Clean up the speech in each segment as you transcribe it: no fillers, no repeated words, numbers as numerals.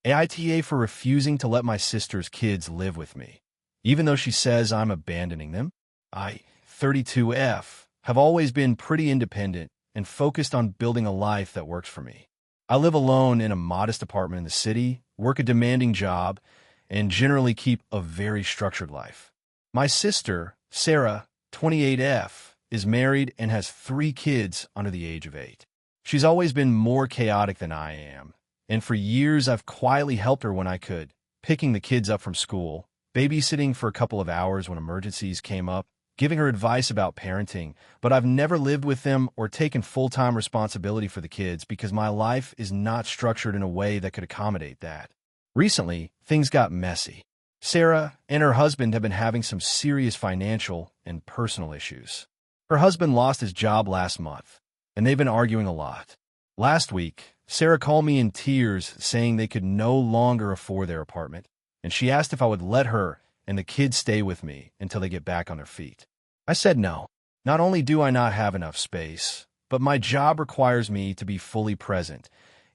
AITA for refusing to let my sister's kids live with me, even though she says I'm abandoning them. I, 32F, have always been pretty independent and focused on building a life that works for me. I live alone in a modest apartment in the city, work a demanding job, and generally keep a very structured life. My sister, Sarah, 28F, is married and has 3 kids under the age of 8. She's always been more chaotic than I am, and for years I've quietly helped her when I could, picking the kids up from school, babysitting for a couple of hours when emergencies came up, giving her advice about parenting, but I've never lived with them or taken full-time responsibility for the kids because my life is not structured in a way that could accommodate that. Recently, things got messy. Sarah and her husband have been having some serious financial and personal issues. Her husband lost his job last month, and they've been arguing a lot. Last week, Sarah called me in tears saying they could no longer afford their apartment, and she asked if I would let her and the kids stay with me until they get back on their feet. I said no. Not only do I not have enough space, but my job requires me to be fully present,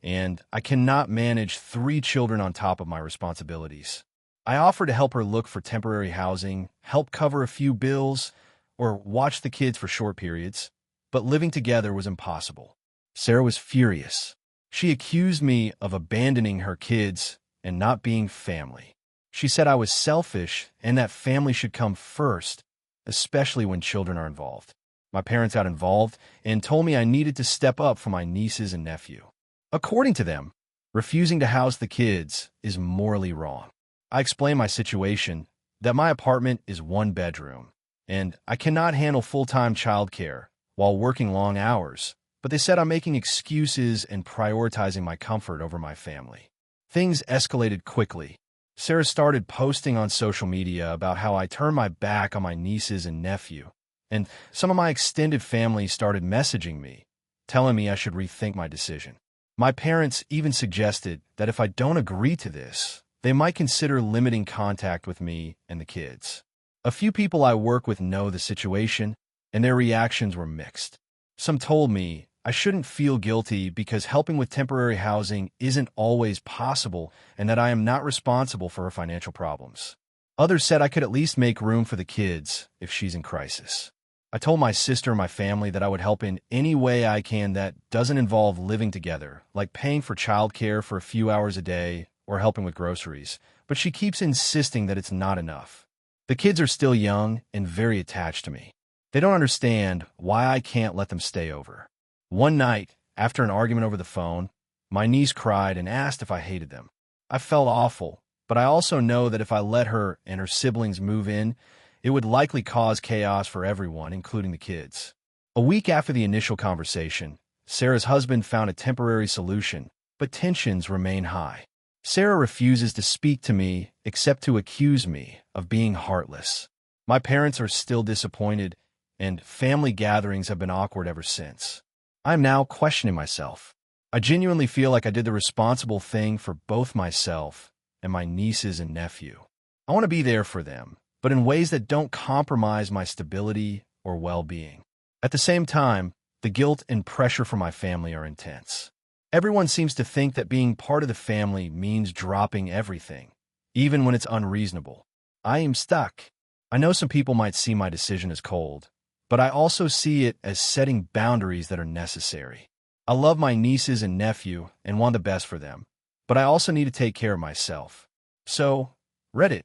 and I cannot manage 3 children on top of my responsibilities. I offered to help her look for temporary housing, help cover a few bills, or watch the kids for short periods, but living together was impossible. Sarah was furious. She accused me of abandoning her kids and not being family. She said I was selfish and that family should come first, especially when children are involved. My parents got involved and told me I needed to step up for my nieces and nephew. According to them, refusing to house the kids is morally wrong. I explained my situation, that my apartment is 1 bedroom, and I cannot handle full-time childcare while working long hours, but they said I'm making excuses and prioritizing my comfort over my family. Things escalated quickly. Sarah started posting on social media about how I turned my back on my nieces and nephew, and some of my extended family started messaging me, telling me I should rethink my decision. My parents even suggested that if I don't agree to this, they might consider limiting contact with me and the kids. A few people I work with know the situation, and their reactions were mixed. Some told me I shouldn't feel guilty because helping with temporary housing isn't always possible and that I am not responsible for her financial problems. Others said I could at least make room for the kids if she's in crisis. I told my sister and my family that I would help in any way I can that doesn't involve living together, like paying for childcare for a few hours a day or helping with groceries, but she keeps insisting that it's not enough. The kids are still young and very attached to me. They don't understand why I can't let them stay over. One night, after an argument over the phone, my niece cried and asked if I hated them. I felt awful, but I also know that if I let her and her siblings move in, it would likely cause chaos for everyone, including the kids. A week after the initial conversation, Sarah's husband found a temporary solution, but tensions remain high. Sarah refuses to speak to me except to accuse me of being heartless. My parents are still disappointed, and family gatherings have been awkward ever since. I'm now questioning myself. I genuinely feel like I did the responsible thing for both myself and my nieces and nephew. I want to be there for them, but in ways that don't compromise my stability or well-being. At the same time, the guilt and pressure from my family are intense. Everyone seems to think that being part of the family means dropping everything, even when it's unreasonable. I am stuck. I know some people might see my decision as cold, but I also see it as setting boundaries that are necessary. I love my nieces and nephew and want the best for them, but I also need to take care of myself. So, Reddit,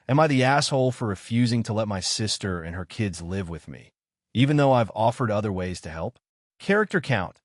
am I the asshole for refusing to let my sister and her kids live with me, even though I've offered other ways to help? Character count,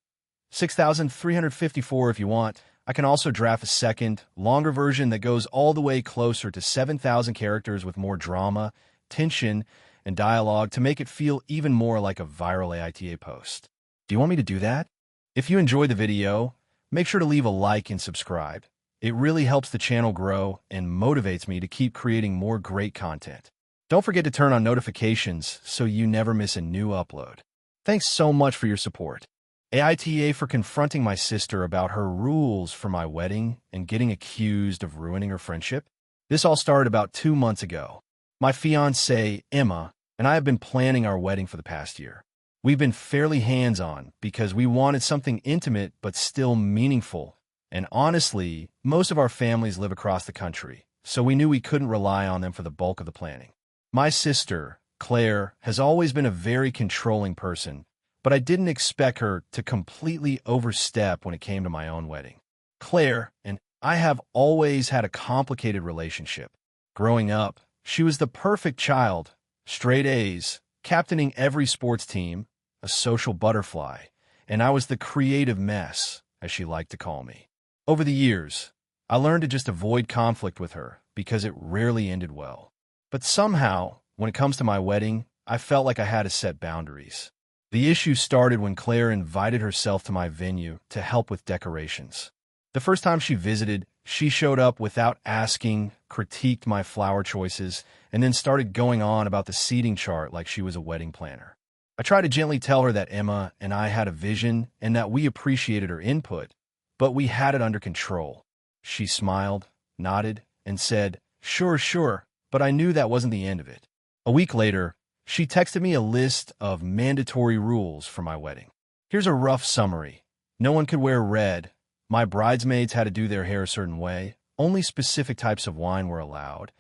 6,354 if you want. I can also draft a second, longer version that goes all the way closer to 7,000 characters with more drama, tension, and dialogue to make it feel even more like a viral AITA post. Do you want me to do that? If you enjoyed the video, make sure to leave a like and subscribe. It really helps the channel grow and motivates me to keep creating more great content. Don't forget to turn on notifications so you never miss a new upload. Thanks so much for your support. AITA for confronting my sister about her rules for my wedding and getting accused of ruining her friendship. This all started about 2 months ago. My fiancée, Emma, and I have been planning our wedding for the past year. We've been fairly hands-on because we wanted something intimate but still meaningful, And honestly, most of our families live across the country, so we knew we couldn't rely on them for the bulk of the planning. My sister, Claire, has always been a very controlling person, but I didn't expect her to completely overstep when it came to my own wedding. Claire and I have always had a complicated relationship. Growing up, she was the perfect child, straight A's, captaining every sports team, a social butterfly, and I was the creative mess, as she liked to call me. Over the years, I learned to just avoid conflict with her because it rarely ended well. But somehow, when it comes to my wedding, I felt like I had to set boundaries. The issue started when Claire invited herself to my venue to help with decorations. The first time she visited, she showed up without asking, critiqued my flower choices, and then started going on about the seating chart like she was a wedding planner. I tried to gently tell her that Emma and I had a vision and that we appreciated her input, but we had it under control. She smiled, nodded, and said, sure, but I knew that wasn't the end of it. A week later, she texted me a list of mandatory rules for my wedding. Here's a rough summary. No one could wear red. My bridesmaids had to do their hair a certain way. Only specific types of wine were allowed.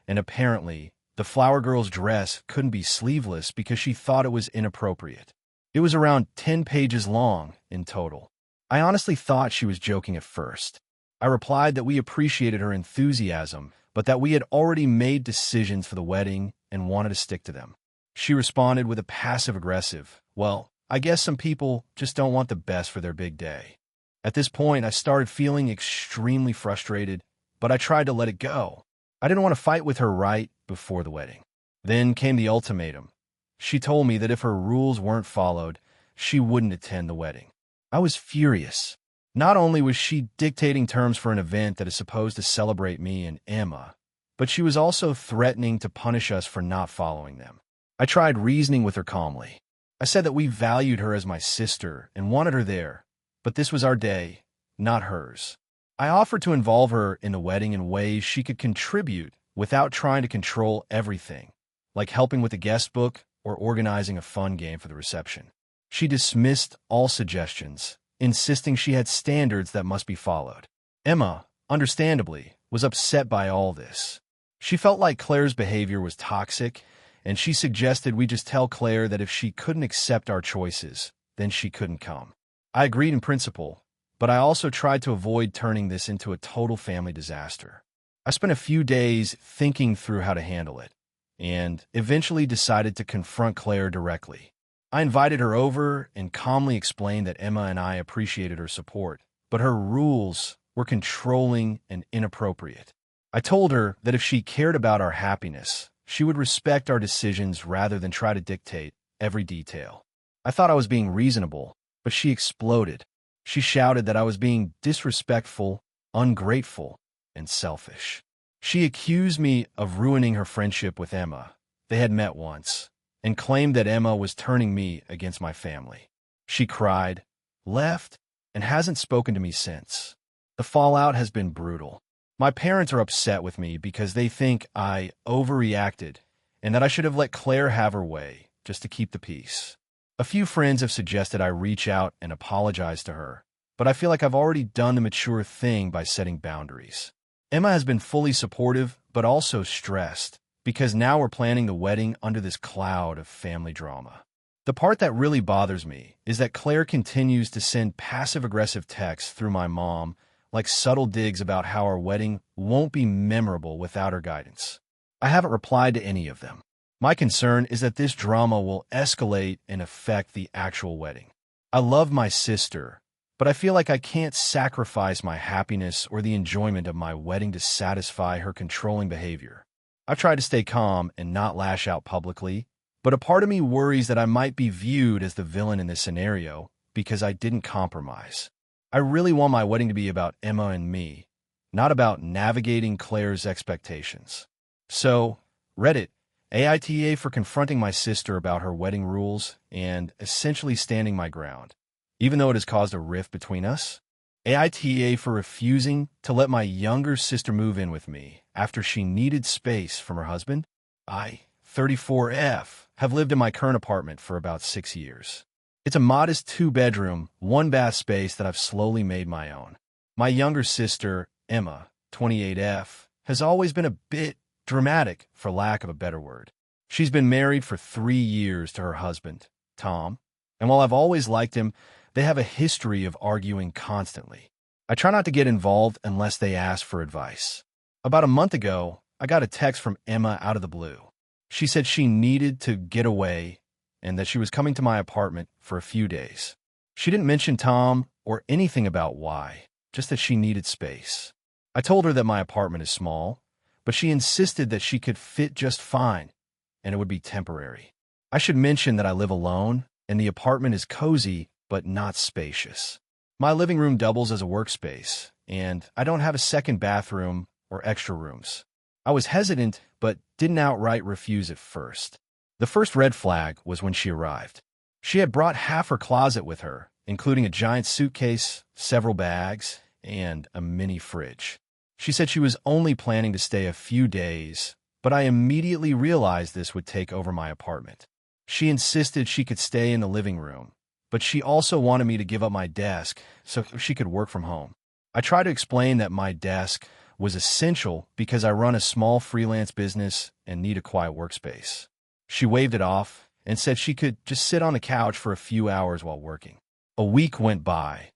And apparently, the flower girl's dress couldn't be sleeveless because she thought it was inappropriate. It was around 10 pages long in total. I honestly thought she was joking at first. I replied that we appreciated her enthusiasm, but that we had already made decisions for the wedding and wanted to stick to them. She responded with a passive-aggressive, well, I guess some people just don't want the best for their big day. At this point, I started feeling extremely frustrated, but I tried to let it go. I didn't want to fight with her right before the wedding. Then came the ultimatum. She told me that if her rules weren't followed, she wouldn't attend the wedding. I was furious. Not only was she dictating terms for an event that is supposed to celebrate me and Emma, but she was also threatening to punish us for not following them. I tried reasoning with her calmly. I said that we valued her as my sister and wanted her there, but this was our day, not hers. I offered to involve her in the wedding in ways she could contribute without trying to control everything, like helping with the guest book or organizing a fun game for the reception. She dismissed all suggestions, insisting she had standards that must be followed. Emma, understandably, was upset by all this. She felt like Claire's behavior was toxic, and she suggested we just tell Claire that if she couldn't accept our choices, then she couldn't come. I agreed in principle, but I also tried to avoid turning this into a total family disaster. I spent a few days thinking through how to handle it, and eventually decided to confront Claire directly. I invited her over and calmly explained that Emma and I appreciated her support, but her rules were controlling and inappropriate. I told her that if she cared about our happiness, she would respect our decisions rather than try to dictate every detail. I thought I was being reasonable, but she exploded. She shouted that I was being disrespectful, ungrateful, and selfish. She accused me of ruining her friendship with Emma. They had met once, and claimed that Emma was turning me against my family. She cried, left, and hasn't spoken to me since. The fallout has been brutal. My parents are upset with me because they think I overreacted and that I should have let Claire have her way just to keep the peace. A few friends have suggested I reach out and apologize to her, but I feel like I've already done the mature thing by setting boundaries. Emma has been fully supportive, but also stressed, because now we're planning the wedding under this cloud of family drama. The part that really bothers me is that Claire continues to send passive-aggressive texts through my mom, like subtle digs about how our wedding won't be memorable without her guidance. I haven't replied to any of them. My concern is that this drama will escalate and affect the actual wedding. I love my sister, but I feel like I can't sacrifice my happiness or the enjoyment of my wedding to satisfy her controlling behavior. I've tried to stay calm and not lash out publicly, but a part of me worries that I might be viewed as the villain in this scenario because I didn't compromise. I really want my wedding to be about Emma and me, not about navigating Claire's expectations. So, Reddit, AITA for confronting my sister about her wedding rules and essentially standing my ground, even though it has caused a rift between us. AITA for refusing to let my younger sister move in with me after she needed space from her husband. I, 34F, have lived in my current apartment for about 6 years. It's a modest 2-bedroom, 1-bath space that I've slowly made my own. My younger sister, Emma, 28F, has always been a bit dramatic, for lack of a better word. She's been married for 3 years to her husband, Tom, and while I've always liked him, they have a history of arguing constantly. I try not to get involved unless they ask for advice. About a month ago, I got a text from Emma out of the blue. She said she needed to get away and that she was coming to my apartment for a few days. She didn't mention Tom or anything about why, just that she needed space. I told her that my apartment is small, but she insisted that she could fit just fine and it would be temporary. I should mention that I live alone and the apartment is cozy but not spacious. My living room doubles as a workspace, and I don't have a second bathroom or extra rooms. I was hesitant, but didn't outright refuse at first. The first red flag was when she arrived. She had brought half her closet with her, including a giant suitcase, several bags, and a mini fridge. She said she was only planning to stay a few days, but I immediately realized this would take over my apartment. She insisted she could stay in the living room, but she also wanted me to give up my desk so she could work from home. I tried to explain that my desk was essential because I run a small freelance business and need a quiet workspace. She waved it off and said she could just sit on the couch for a few hours while working. A week went by,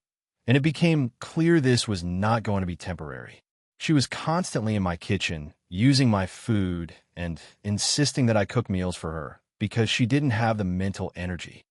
and it became clear this was not going to be temporary. She was constantly in my kitchen, using my food and insisting that I cook meals for her because she didn't have the mental energy.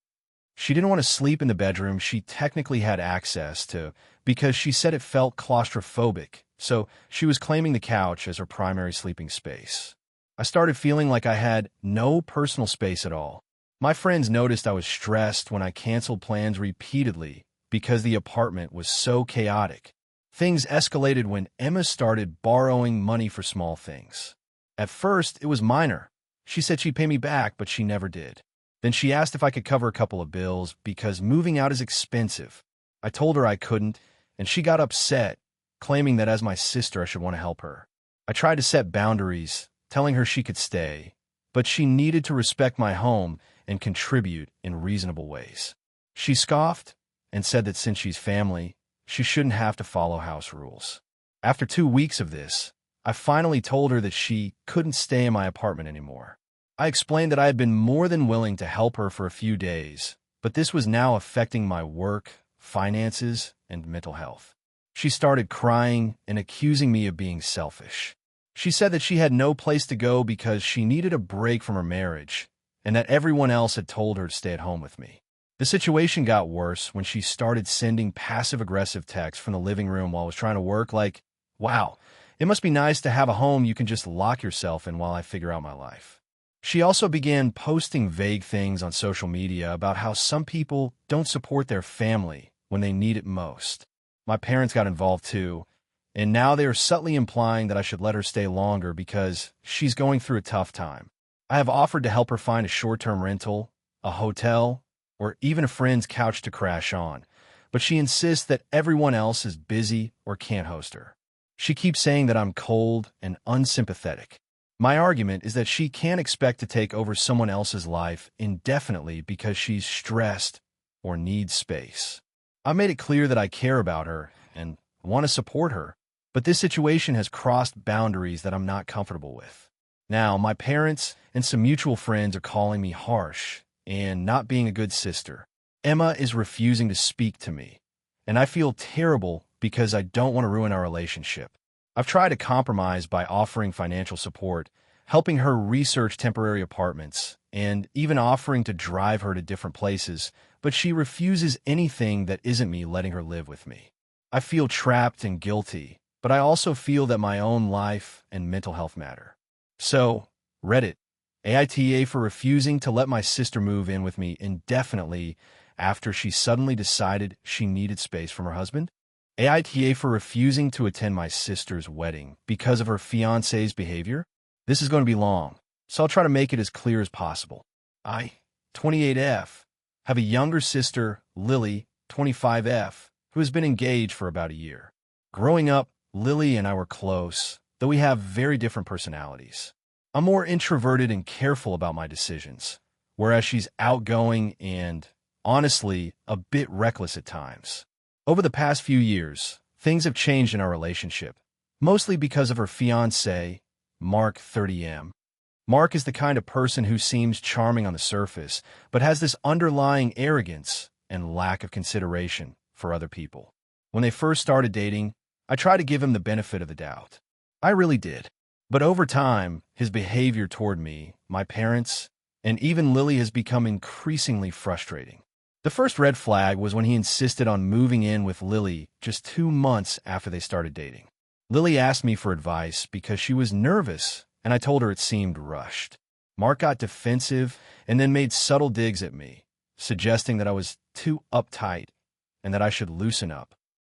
She didn't want to sleep in the bedroom she technically had access to because she said it felt claustrophobic, so she was claiming the couch as her primary sleeping space. I started feeling like I had no personal space at all. My friends noticed I was stressed when I canceled plans repeatedly because the apartment was so chaotic. Things escalated when Emma started borrowing money for small things. At first, it was minor. She said she'd pay me back, but she never did. Then she asked if I could cover a couple of bills because moving out is expensive. I told her I couldn't, and she got upset, claiming that as my sister I should want to help her. I tried to set boundaries, telling her she could stay, but she needed to respect my home and contribute in reasonable ways. She scoffed and said that since she's family, she shouldn't have to follow house rules. After 2 weeks of this, I finally told her that she couldn't stay in my apartment anymore. I explained that I had been more than willing to help her for a few days, but this was now affecting my work, finances, and mental health. She started crying and accusing me of being selfish. She said that she had no place to go because she needed a break from her marriage, and that everyone else had told her to stay at home with me. The situation got worse when she started sending passive-aggressive texts from the living room while I was trying to work like, "Wow, it must be nice to have a home you can just lock yourself in while I figure out my life." She also began posting vague things on social media about how some people don't support their family when they need it most. My parents got involved too, and now they are subtly implying that I should let her stay longer because she's going through a tough time. I have offered to help her find a short-term rental, a hotel, or even a friend's couch to crash on, but she insists that everyone else is busy or can't host her. She keeps saying that I'm cold and unsympathetic. My argument is that she can't expect to take over someone else's life indefinitely because she's stressed or needs space. I made it clear that I care about her and want to support her, but this situation has crossed boundaries that I'm not comfortable with. Now, my parents and some mutual friends are calling me harsh and not being a good sister. Emma is refusing to speak to me, and I feel terrible because I don't want to ruin our relationship. I've tried to compromise by offering financial support, helping her research temporary apartments, and even offering to drive her to different places, but she refuses anything that isn't me letting her live with me. I feel trapped and guilty, but I also feel that my own life and mental health matter. So, Reddit, AITA for refusing to let my sister move in with me indefinitely after she suddenly decided she needed space from her husband? AITA for refusing to attend my sister's wedding because of her fiancé's behavior? This is going to be long, so I'll try to make it as clear as possible. I, 28F, have a younger sister, Lily, 25F, who has been engaged for about a year. Growing up, Lily and I were close, though we have very different personalities. I'm more introverted and careful about my decisions, whereas she's outgoing and, honestly, a bit reckless at times. Over the past few years, Things have changed in our relationship, mostly because of her fiancé, Mark, 30M. Mark is the kind of person who seems charming on the surface, but has this underlying arrogance and lack of consideration for other people. When they first started dating, I tried to give him the benefit of the doubt. I really did. But over time, his behavior toward me, my parents, and even Lily has become increasingly frustrating. The first red flag was when he insisted on moving in with Lily just 2 months after they started dating. Lily asked me for advice because she was nervous, and I told her it seemed rushed. Mark got defensive and then made subtle digs at me, suggesting that I was too uptight and that I should loosen up.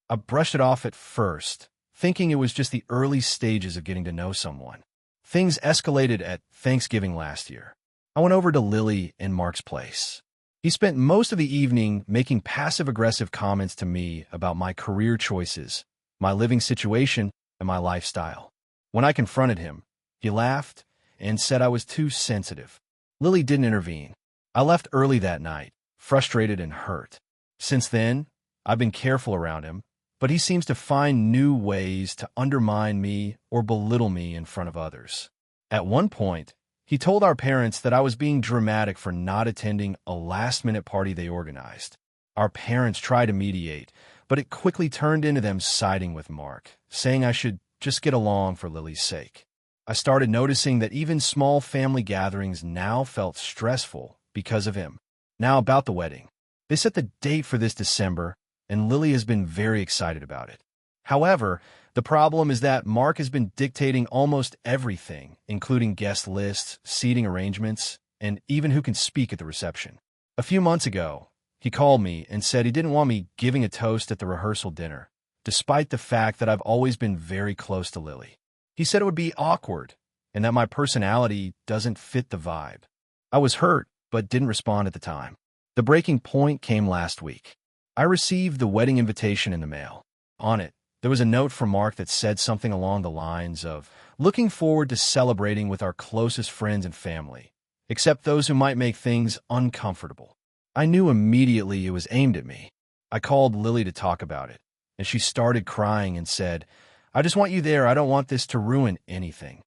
I brushed it off at first, thinking it was just the early stages of getting to know someone. Things escalated at Thanksgiving last year. I went over to Lily and Mark's place. He spent most of the evening making passive-aggressive comments to me about my career choices, my living situation, and my lifestyle. When I confronted him, he laughed and said I was too sensitive. Lily didn't intervene. I left early that night, frustrated and hurt. Since then, I've been careful around him, but he seems to find new ways to undermine me or belittle me in front of others. At one point, he told our parents that I was being dramatic for not attending a last-minute party they organized. Our parents tried to mediate, but it quickly turned into them siding with Mark, saying I should just get along for Lily's sake. I started noticing that even small family gatherings now felt stressful because of him. Now about the wedding. They set the date for this December, and Lily has been very excited about it. However, the problem is that Mark has been dictating almost everything, including guest lists, seating arrangements, and even who can speak at the reception. A few months ago, he called me and said he didn't want me giving a toast at the rehearsal dinner, despite the fact that I've always been very close to Lily. He said it would be awkward and that my personality doesn't fit the vibe. I was hurt, but didn't respond at the time. The breaking point came last week. I received the wedding invitation in the mail. On it, there was a note from Mark that said something along the lines of, "Looking forward to celebrating with our closest friends and family, except those who might make things uncomfortable." I knew immediately it was aimed at me. I called Lily to talk about it, and she started crying and said, "I just want you there. I don't want this to ruin anything."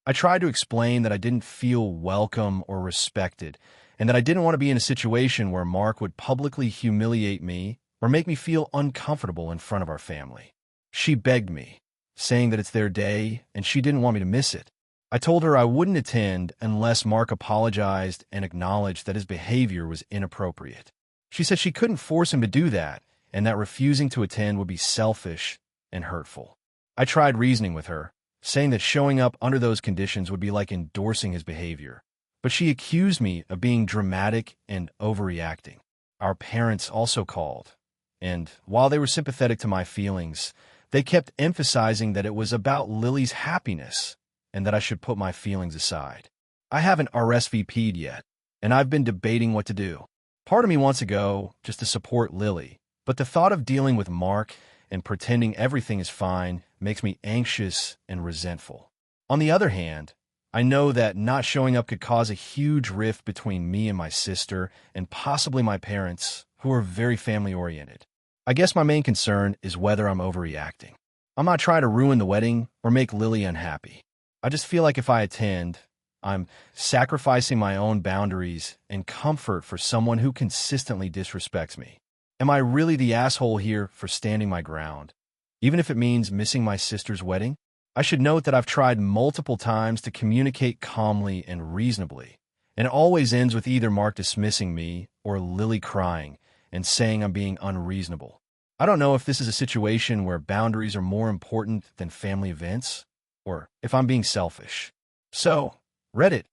I tried to explain that I didn't feel welcome or respected, and that I didn't want to be in a situation where Mark would publicly humiliate me or make me feel uncomfortable in front of our family. She begged me, saying that it's their day and she didn't want me to miss it. I told her I wouldn't attend unless Mark apologized and acknowledged that his behavior was inappropriate. She said she couldn't force him to do that and that refusing to attend would be selfish and hurtful. I tried reasoning with her, saying that showing up under those conditions would be like endorsing his behavior. But she accused me of being dramatic and overreacting. Our parents also called, and while they were sympathetic to my feelings, they kept emphasizing that it was about Lily's happiness and that I should put my feelings aside. I haven't RSVP'd yet, and I've been debating what to do. Part of me wants to go just to support Lily, but the thought of dealing with Mark and pretending everything is fine makes me anxious and resentful. On the other hand, I know that not showing up could cause a huge rift between me and my sister and possibly my parents, who are very family-oriented. I guess my main concern is whether I'm overreacting. I'm not trying to ruin the wedding or make Lily unhappy. I just feel like if I attend, I'm sacrificing my own boundaries and comfort for someone who consistently disrespects me. Am I really the asshole here for standing my ground, even if it means missing my sister's wedding? I should note that I've tried multiple times to communicate calmly and reasonably, and it always ends with either Mark dismissing me or Lily crying and saying I'm being unreasonable. I don't know if this is a situation where boundaries are more important than family events, or if I'm being selfish. So, Reddit,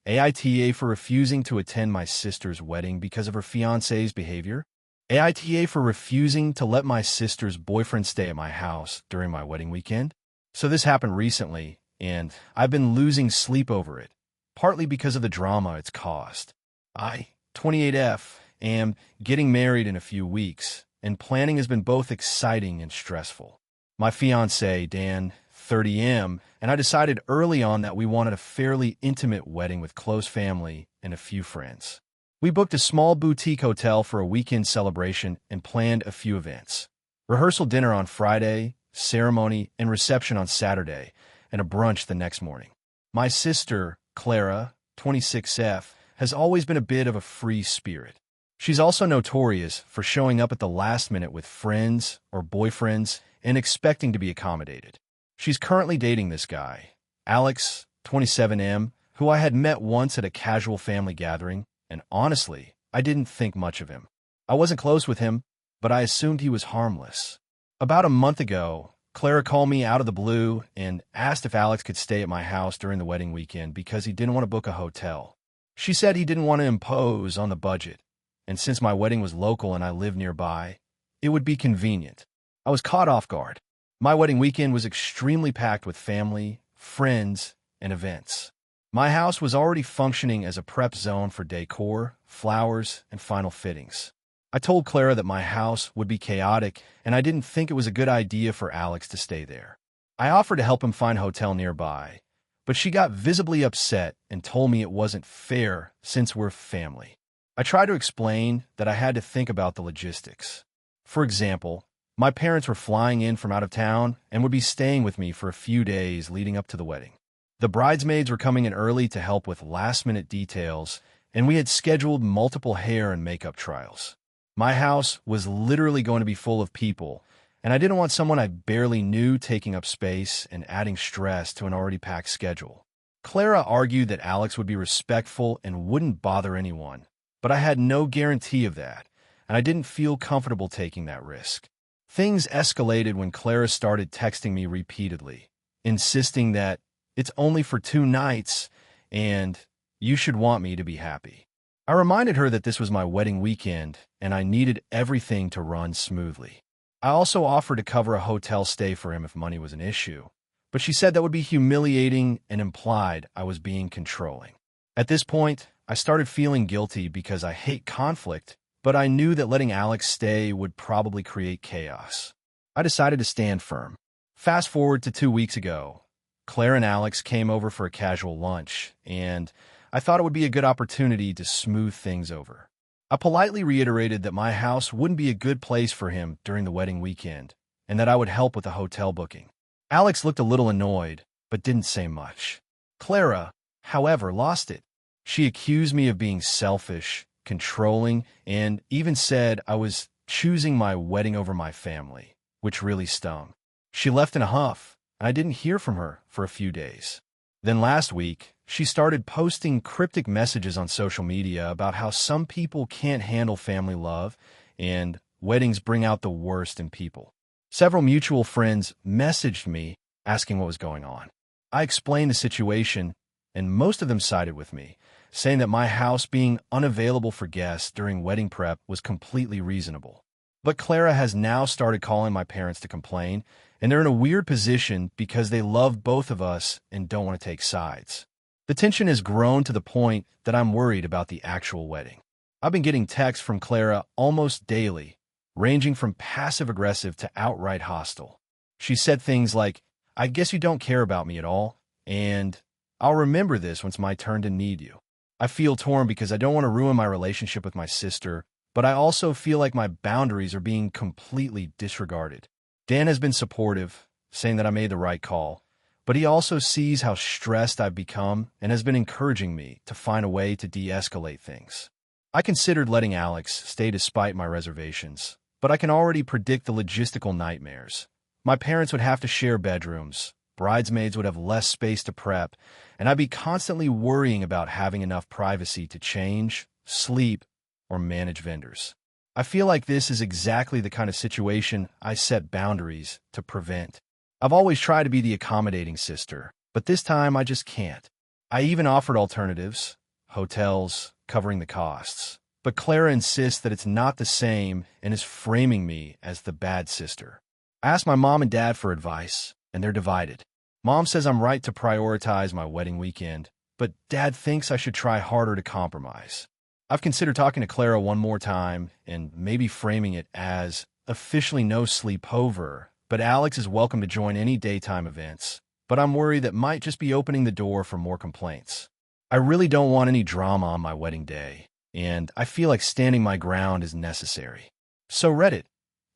AITA for refusing to attend my sister's wedding because of her fiancé's behavior. AITA for refusing to let my sister's boyfriend stay at my house during my wedding weekend. So this happened recently, and I've been losing sleep over it, partly because of the drama it's caused. I, 28F, am getting married in a few weeks, and planning has been both exciting and stressful. My fiancé, Dan, 30M, and I decided early on that we wanted a fairly intimate wedding with close family and a few friends. We booked a small boutique hotel for a weekend celebration and planned a few events. Rehearsal dinner on Friday, ceremony, and reception on Saturday, and a brunch the next morning. My sister, Clara, 26F, has always been a bit of a free spirit. She's also notorious for showing up at the last minute with friends or boyfriends and expecting to be accommodated. She's currently dating this guy, Alex, 27M, who I had met once at a casual family gathering, and honestly, I didn't think much of him. I wasn't close with him, but I assumed he was harmless. About a month ago, Clara called me out of the blue and asked if Alex could stay at my house during the wedding weekend because he didn't want to book a hotel. She said he didn't want to impose on the budget, and since my wedding was local and I live nearby, it would be convenient. I was caught off guard. My wedding weekend was extremely packed with family, friends, and events. My house was already functioning as a prep zone for decor, flowers, and final fittings. I told Clara that my house would be chaotic, and I didn't think it was a good idea for Alex to stay there. I offered to help him find a hotel nearby, but she got visibly upset and told me it wasn't fair since we're family. I tried to explain that I had to think about the logistics. For example, my parents were flying in from out of town and would be staying with me for a few days leading up to the wedding. The bridesmaids were coming in early to help with last-minute details, and we had scheduled multiple hair and makeup trials. My house was literally going to be full of people, and I didn't want someone I barely knew taking up space and adding stress to an already packed schedule. Clara argued that Alex would be respectful and wouldn't bother anyone, but I had no guarantee of that, and I didn't feel comfortable taking that risk. Things escalated when Clara started texting me repeatedly, insisting that it's only for 2 nights and you should want me to be happy. I reminded her that this was my wedding weekend and I needed everything to run smoothly. I also offered to cover a hotel stay for him if money was an issue, but she said that would be humiliating and implied I was being controlling. At this point, I started feeling guilty because I hate conflict, but I knew that letting Alex stay would probably create chaos. I decided to stand firm. Fast forward to 2 weeks ago, Claire and Alex came over for a casual lunch, and I thought it would be a good opportunity to smooth things over. I politely reiterated that my house wouldn't be a good place for him during the wedding weekend, and that I would help with the hotel booking. Alex looked a little annoyed, but didn't say much. Clara, however, lost it. She accused me of being selfish, controlling, and even said I was choosing my wedding over my family, which really stung. She left in a huff, and I didn't hear from her for a few days. Then last week, she started posting cryptic messages on social media about how some people can't handle family love and weddings bring out the worst in people. Several mutual friends messaged me asking what was going on. I explained the situation, and most of them sided with me, saying that my house being unavailable for guests during wedding prep was completely reasonable. But Clara has now started calling my parents to complain, and they're in a weird position because they love both of us and don't want to take sides. The tension has grown to the point that I'm worried about the actual wedding. I've been getting texts from Clara almost daily, ranging from passive-aggressive to outright hostile. She said things like, "I guess you don't care about me at all," and "I'll remember this when it's my turn to need you." I feel torn because I don't want to ruin my relationship with my sister, but I also feel like my boundaries are being completely disregarded. Dan has been supportive, saying that I made the right call, but he also sees how stressed I've become and has been encouraging me to find a way to de-escalate things. I considered letting Alex stay despite my reservations, but I can already predict the logistical nightmares. My parents would have to share bedrooms, bridesmaids would have less space to prep, and I'd be constantly worrying about having enough privacy to change, sleep, or manage vendors. I feel like this is exactly the kind of situation I set boundaries to prevent. I've always tried to be the accommodating sister, but this time I just can't. I even offered alternatives, hotels, covering the costs. But Clara insists that it's not the same and is framing me as the bad sister. I asked my mom and dad for advice, and they're divided. Mom says I'm right to prioritize my wedding weekend, but Dad thinks I should try harder to compromise. I've considered talking to Clara one more time and maybe framing it as officially no sleepover, but Alex is welcome to join any daytime events. But I'm worried that might just be opening the door for more complaints. I really don't want any drama on my wedding day, and I feel like standing my ground is necessary. So Reddit,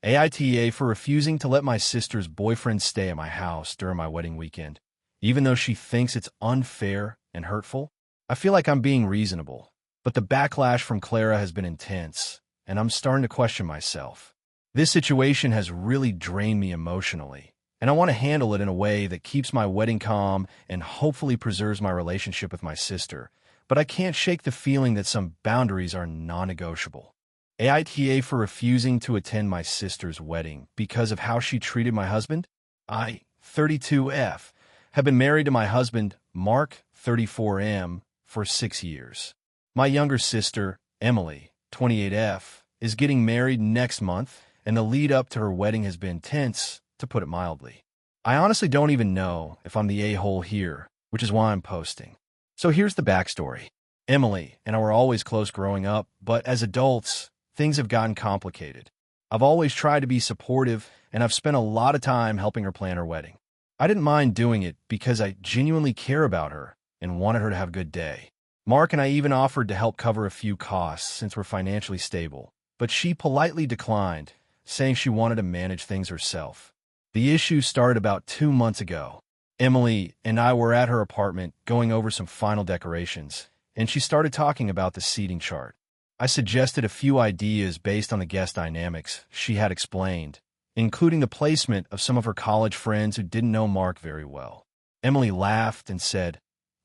AITA for refusing to let my sister's boyfriend stay at my house during my wedding weekend, even though she thinks it's unfair and hurtful. I feel like I'm being reasonable, but the backlash from Clara has been intense, and I'm starting to question myself. This situation has really drained me emotionally, and I want to handle it in a way that keeps my wedding calm and hopefully preserves my relationship with my sister, but I can't shake the feeling that some boundaries are non-negotiable. AITA for refusing to attend my sister's wedding because of how she treated my husband. I, 32F, have been married to my husband, Mark, 34M, for 6 years. My younger sister, Emily, 28F, is getting married next month, and the lead up to her wedding has been tense, to put it mildly. I honestly don't even know if I'm the a-hole here, which is why I'm posting. So here's the backstory. Emily and I were always close growing up, but as adults, things have gotten complicated. I've always tried to be supportive, and I've spent a lot of time helping her plan her wedding. I didn't mind doing it because I genuinely care about her and wanted her to have a good day. Mark and I even offered to help cover a few costs since we're financially stable, but she politely declined, saying she wanted to manage things herself. The issue started about 2 months ago. Emily and I were at her apartment going over some final decorations, and she started talking about the seating chart. I suggested a few ideas based on the guest dynamics she had explained, including the placement of some of her college friends who didn't know Mark very well. Emily laughed and said,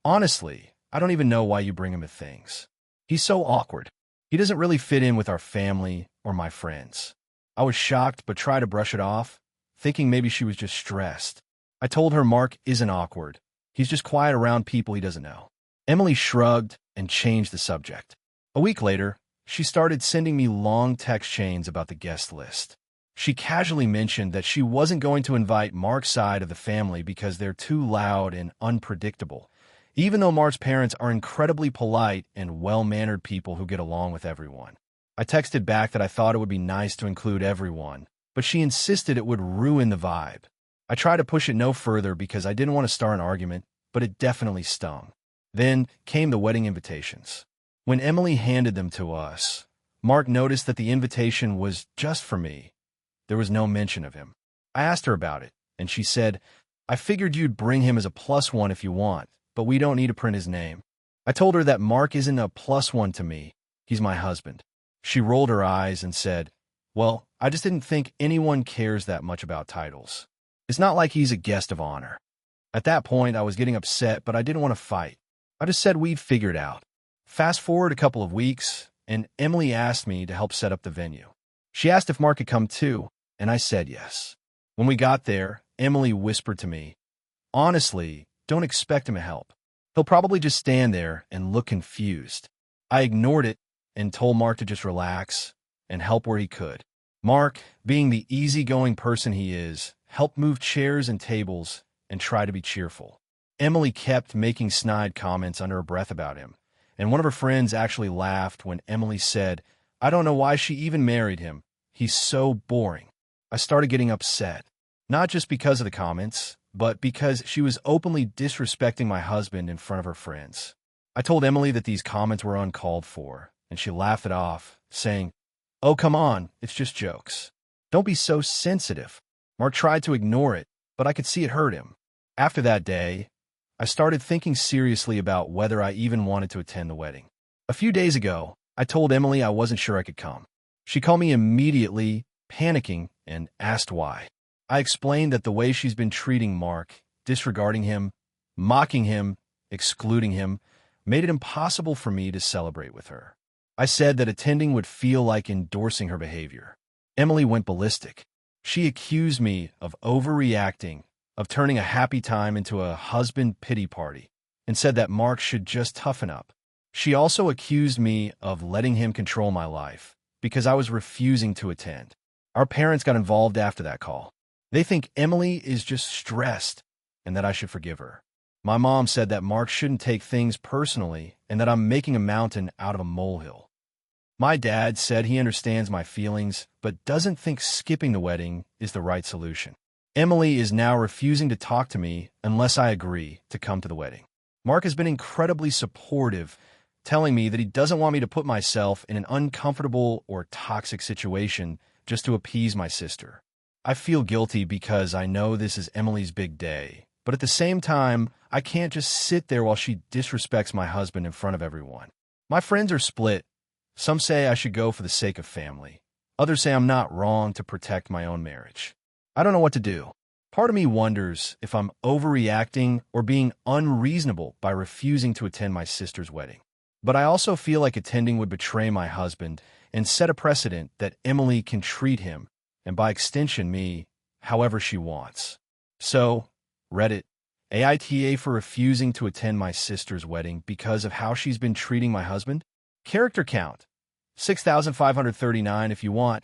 "Honestly, I don't even know why you bring him to things. He's so awkward. He doesn't really fit in with our family or my friends." I was shocked but tried to brush it off, thinking maybe she was just stressed. I told her Mark isn't awkward. He's just quiet around people he doesn't know. Emily shrugged and changed the subject. A week later, she started sending me long text chains about the guest list. She casually mentioned that she wasn't going to invite Mark's side of the family because they're too loud and unpredictable, even though Mark's parents are incredibly polite and well-mannered people who get along with everyone. I texted back that I thought it would be nice to include everyone, but she insisted it would ruin the vibe. I tried to push it no further because I didn't want to start an argument, but it definitely stung. Then came the wedding invitations. When Emily handed them to us, Mark noticed that the invitation was just for me. There was no mention of him. I asked her about it, and she said, "I figured you'd bring him as a +1 if you want, but we don't need to print his name." I told her that Mark isn't a +1 to me. He's my husband. She rolled her eyes and said, "Well, I just didn't think anyone cares that much about titles. It's not like he's a guest of honor." At that point, I was getting upset, but I didn't want to fight. I just said we'd figure it out. Fast forward a couple of weeks, and Emily asked me to help set up the venue. She asked if Mark could come too, and I said yes. When we got there, Emily whispered to me, "Honestly, don't expect him to help. He'll probably just stand there and look confused." I ignored it and told Mark to just relax and help where he could. Mark, being the easygoing person he is, helped move chairs and tables and try to be cheerful. Emily kept making snide comments under her breath about him, and one of her friends actually laughed when Emily said, "I don't know why she even married him. He's so boring." I started getting upset, not just because of the comments, but because she was openly disrespecting my husband in front of her friends. I told Emily that these comments were uncalled for, and she laughed it off, saying, "Oh, come on, it's just jokes. Don't be so sensitive." Mark tried to ignore it, but I could see it hurt him. After that day, I started thinking seriously about whether I even wanted to attend the wedding. A few days ago, I told Emily I wasn't sure I could come. She called me immediately, panicking, and asked why. I explained that the way she's been treating Mark, disregarding him, mocking him, excluding him, made it impossible for me to celebrate with her. I said that attending would feel like endorsing her behavior. Emily went ballistic. She accused me of overreacting, of turning a happy time into a husband pity party, and said that Mark should just toughen up. She also accused me of letting him control my life because I was refusing to attend. Our parents got involved after that call. They think Emily is just stressed and that I should forgive her. My mom said that Mark shouldn't take things personally and that I'm making a mountain out of a molehill. My dad said he understands my feelings, but doesn't think skipping the wedding is the right solution. Emily is now refusing to talk to me unless I agree to come to the wedding. Mark has been incredibly supportive, telling me that he doesn't want me to put myself in an uncomfortable or toxic situation just to appease my sister. I feel guilty because I know this is Emily's big day, but at the same time, I can't just sit there while she disrespects my husband in front of everyone. My friends are split. Some say I should go for the sake of family. Others say I'm not wrong to protect my own marriage. I don't know what to do. Part of me wonders if I'm overreacting or being unreasonable by refusing to attend my sister's wedding. But I also feel like attending would betray my husband and set a precedent that Emily can treat him, and by extension me, however she wants. So, Reddit, AITA for refusing to attend my sister's wedding because of how she's been treating my husband? Character count, 6,539 if you want.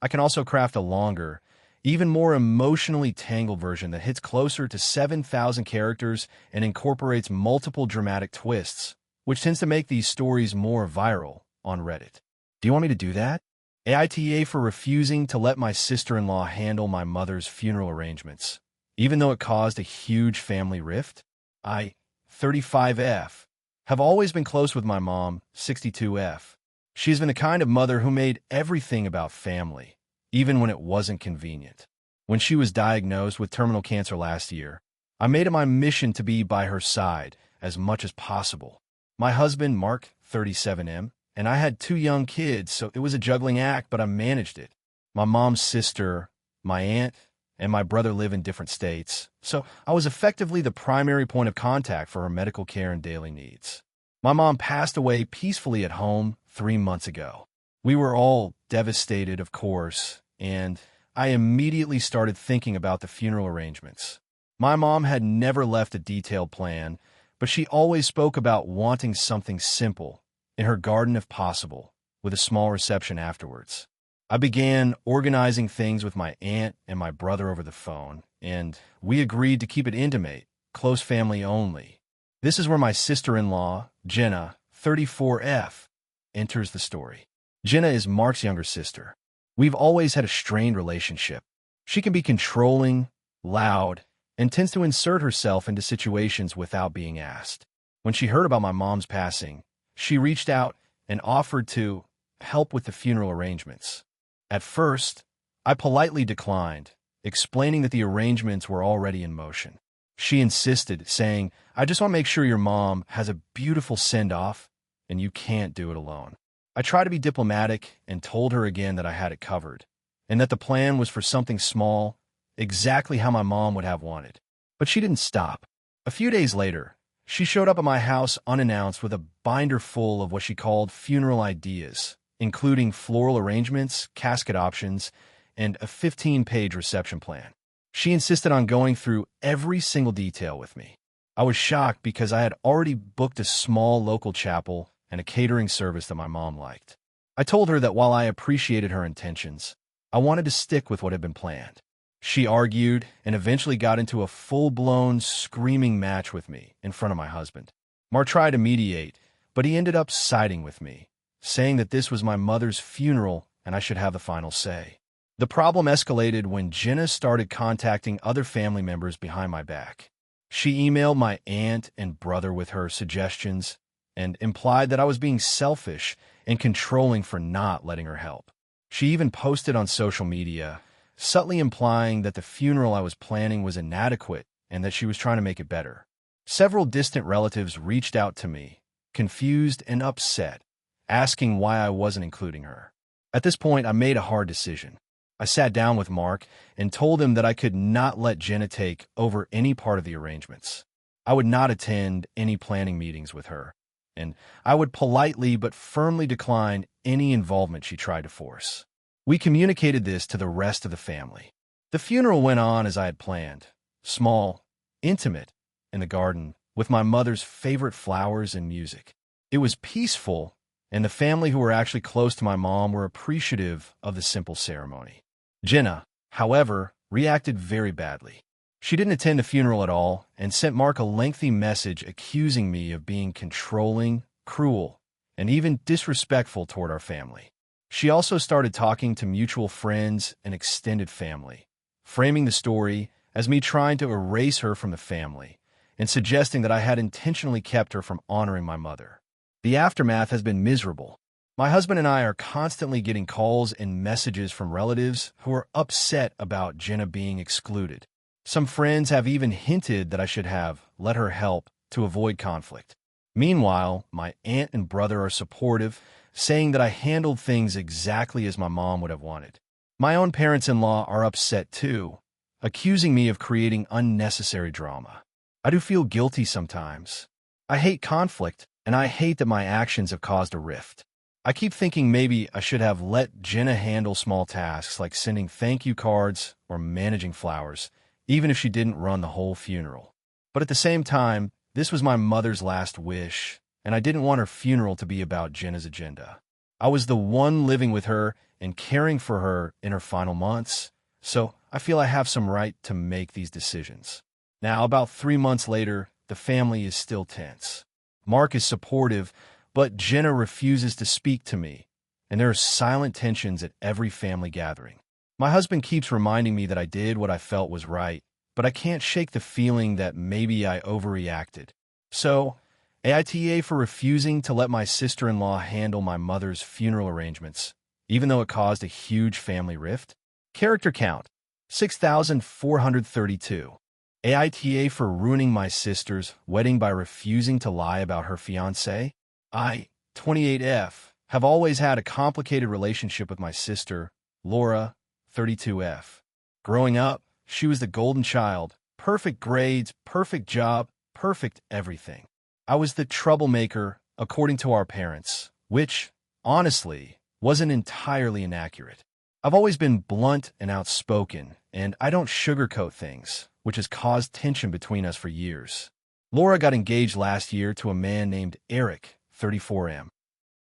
I can also craft a longer, even more emotionally tangled version that hits closer to 7,000 characters and incorporates multiple dramatic twists, which tends to make these stories more viral on Reddit. Do you want me to do that? AITA for refusing to let my sister-in-law handle my mother's funeral arrangements, even though it caused a huge family rift? I, 35F, have always been close with my mom, 62F. She's been the kind of mother who made everything about family, even when it wasn't convenient. When she was diagnosed with terminal cancer last year, I made it my mission to be by her side as much as possible. My husband, Mark, 37M, and I had 2 young kids, so it was a juggling act, but I managed it. My mom's sister, my aunt, and my brother live in different states, so I was effectively the primary point of contact for her medical care and daily needs. My mom passed away peacefully at home 3 months ago. We were all devastated, of course, and I immediately started thinking about the funeral arrangements. My mom had never left a detailed plan, but she always spoke about wanting something simple, in her garden if possible, with a small reception afterwards. I began organizing things with my aunt and my brother over the phone, and we agreed to keep it intimate, close family only. This is where my sister-in-law, Jenna, 34F, enters the story. Jenna is Mark's younger sister. We've always had a strained relationship. She can be controlling, loud, and tends to insert herself into situations without being asked. When she heard about my mom's passing, she reached out and offered to help with the funeral arrangements. At first, I politely declined, explaining that the arrangements were already in motion. She insisted, saying, "I just want to make sure your mom has a beautiful send-off, and you can't do it alone." I tried to be diplomatic and told her again that I had it covered, and that the plan was for something small, exactly how my mom would have wanted. But she didn't stop. A few days later, she showed up at my house unannounced with a binder full of what she called funeral ideas, including floral arrangements, casket options, and a 15-page reception plan. She insisted on going through every single detail with me. I was shocked because I had already booked a small local chapel and a catering service that my mom liked. I told her that while I appreciated her intentions, I wanted to stick with what had been planned. She argued and eventually got into a full-blown screaming match with me in front of my husband. Mark tried to mediate, but he ended up siding with me, saying that this was my mother's funeral and I should have the final say. The problem escalated when Jenna started contacting other family members behind my back. She emailed my aunt and brother with her suggestions and implied that I was being selfish and controlling for not letting her help. She even posted on social media, subtly implying that the funeral I was planning was inadequate and that she was trying to make it better. Several distant relatives reached out to me, confused and upset, asking why I wasn't including her. At this point, I made a hard decision. I sat down with Mark and told him that I could not let Jenna take over any part of the arrangements. I would not attend any planning meetings with her, and I would politely but firmly decline any involvement she tried to force. We communicated this to the rest of the family. The funeral went on as I had planned, small, intimate, in the garden, with my mother's favorite flowers and music. It was peaceful, and the family who were actually close to my mom were appreciative of the simple ceremony. Jenna, however, reacted very badly. She didn't attend the funeral at all and sent Mark a lengthy message accusing me of being controlling, cruel, and even disrespectful toward our family. She also started talking to mutual friends and extended family, framing the story as me trying to erase her from the family and suggesting that I had intentionally kept her from honoring my mother. The aftermath has been miserable. My husband and I are constantly getting calls and messages from relatives who are upset about Jenna being excluded. Some friends have even hinted that I should have let her help to avoid conflict. Meanwhile, my aunt and brother are supportive, saying that I handled things exactly as my mom would have wanted. My own parents-in-law are upset too, accusing me of creating unnecessary drama. I do feel guilty sometimes. I hate conflict, and I hate that my actions have caused a rift. I keep thinking maybe I should have let Jenna handle small tasks like sending thank you cards or managing flowers, even if she didn't run the whole funeral. But at the same time, this was my mother's last wish, and I didn't want her funeral to be about Jenna's agenda. I was the one living with her and caring for her in her final months, so I feel I have some right to make these decisions. Now, about 3 months later, the family is still tense. Mark is supportive, but Jenna refuses to speak to me, and there are silent tensions at every family gathering. My husband keeps reminding me that I did what I felt was right, but I can't shake the feeling that maybe I overreacted. So, AITA for refusing to let my sister-in-law handle my mother's funeral arrangements, even though it caused a huge family rift. Character count, 6,432. AITA for ruining my sister's wedding by refusing to lie about her fiancé. I, 28F, have always had a complicated relationship with my sister, Laura, 32F. Growing up, she was the golden child, perfect grades, perfect job, perfect everything. I was the troublemaker, according to our parents, which, honestly, wasn't entirely inaccurate. I've always been blunt and outspoken, and I don't sugarcoat things, which has caused tension between us for years. Laura got engaged last year to a man named Eric, 34M.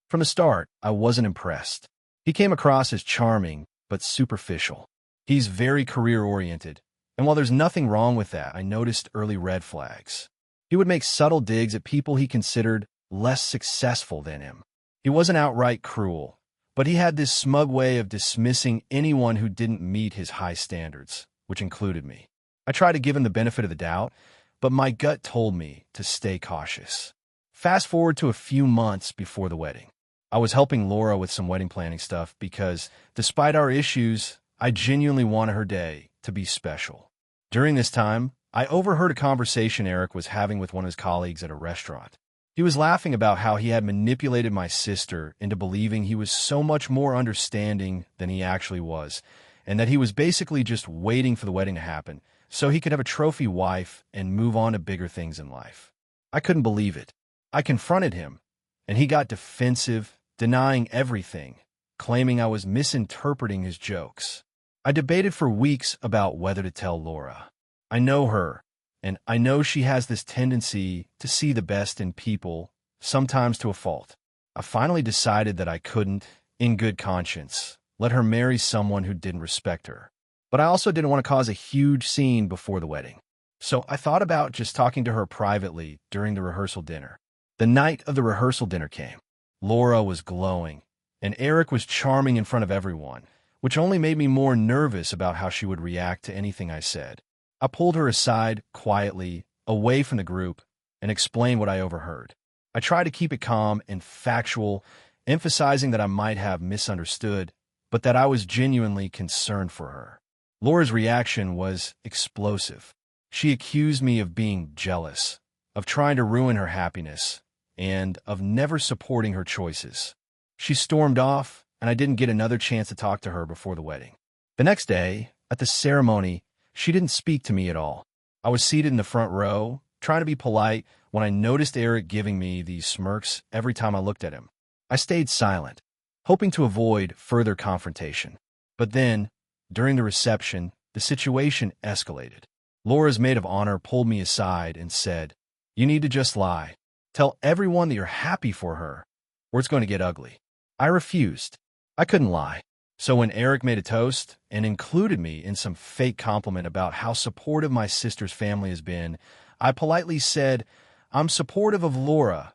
From the start, I wasn't impressed. He came across as charming, but superficial. He's very career-oriented, and while there's nothing wrong with that, I noticed early red flags. He would make subtle digs at people he considered less successful than him. He wasn't outright cruel, but he had this smug way of dismissing anyone who didn't meet his high standards, which included me. I tried to give him the benefit of the doubt, but my gut told me to stay cautious. Fast forward to a few months before the wedding. I was helping Laura with some wedding planning stuff because, despite our issues, I genuinely wanted her day to be special. During this time, I overheard a conversation Eric was having with one of his colleagues at a restaurant. He was laughing about how he had manipulated my sister into believing he was so much more understanding than he actually was, and that he was basically just waiting for the wedding to happen so he could have a trophy wife and move on to bigger things in life. I couldn't believe it. I confronted him, and he got defensive, denying everything, claiming I was misinterpreting his jokes. I debated for weeks about whether to tell Laura. I know her, and I know she has this tendency to see the best in people, sometimes to a fault. I finally decided that I couldn't, in good conscience, let her marry someone who didn't respect her. But I also didn't want to cause a huge scene before the wedding. So I thought about just talking to her privately during the rehearsal dinner. The night of the rehearsal dinner came. Laura was glowing, and Eric was charming in front of everyone, which only made me more nervous about how she would react to anything I said. I pulled her aside, quietly, away from the group, and explained what I overheard. I tried to keep it calm and factual, emphasizing that I might have misunderstood, but that I was genuinely concerned for her. Laura's reaction was explosive. She accused me of being jealous, of trying to ruin her happiness, and of never supporting her choices. She stormed off, and I didn't get another chance to talk to her before the wedding. The next day, at the ceremony, she didn't speak to me at all. I was seated in the front row, trying to be polite, when I noticed Eric giving me these smirks every time I looked at him. I stayed silent, hoping to avoid further confrontation. But then, during the reception, the situation escalated. Laura's maid of honor pulled me aside and said, "You need to just lie. Tell everyone that you're happy for her, or it's going to get ugly." I refused. I couldn't lie. So when Eric made a toast and included me in some fake compliment about how supportive my sister's family has been, I politely said, "I'm supportive of Laura,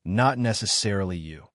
not necessarily you,"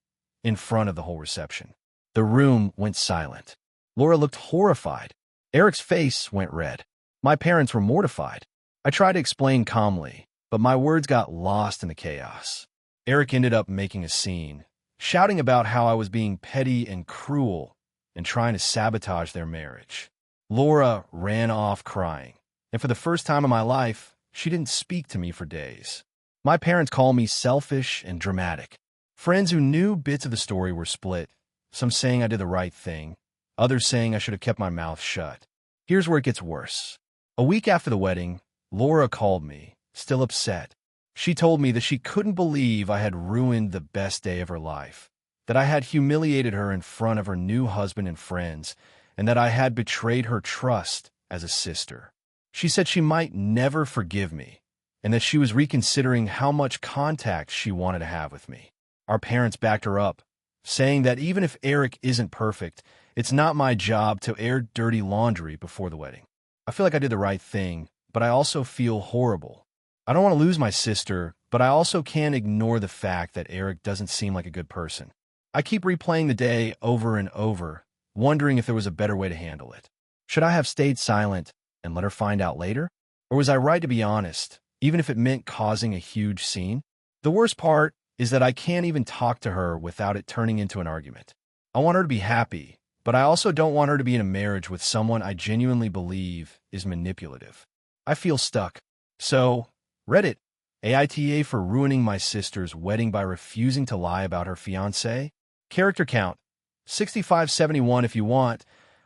in front of the whole reception. The room went silent. Laura looked horrified. Eric's face went red. My parents were mortified. I tried to explain calmly, but my words got lost in the chaos. Eric ended up making a scene, shouting about how I was being petty and cruel and trying to sabotage their marriage. Laura ran off crying, and for the first time in my life, she didn't speak to me for days. My parents call me selfish and dramatic. Friends who knew bits of the story were split, some saying I did the right thing, others saying I should have kept my mouth shut. Here's where it gets worse. A week after the wedding, Laura called me, still upset. She told me that she couldn't believe I had ruined the best day of her life, that I had humiliated her in front of her new husband and friends, and that I had betrayed her trust as a sister. She said she might never forgive me, and that she was reconsidering how much contact she wanted to have with me. Our parents backed her up, saying that even if Eric isn't perfect, it's not my job to air dirty laundry before the wedding. I feel like I did the right thing, but I also feel horrible. I don't want to lose my sister, but I also can't ignore the fact that Eric doesn't seem like a good person. I keep replaying the day over and over, wondering if there was a better way to handle it. Should I have stayed silent and let her find out later? Or was I right to be honest, even if it meant causing a huge scene? The worst part is that I can't even talk to her without it turning into an argument. I want her to be happy, but I also don't want her to be in a marriage with someone I genuinely believe is manipulative. I feel stuck. So, Reddit, AITA for ruining my sister's wedding by refusing to lie about her fiancé. Character count, 6571 if you want.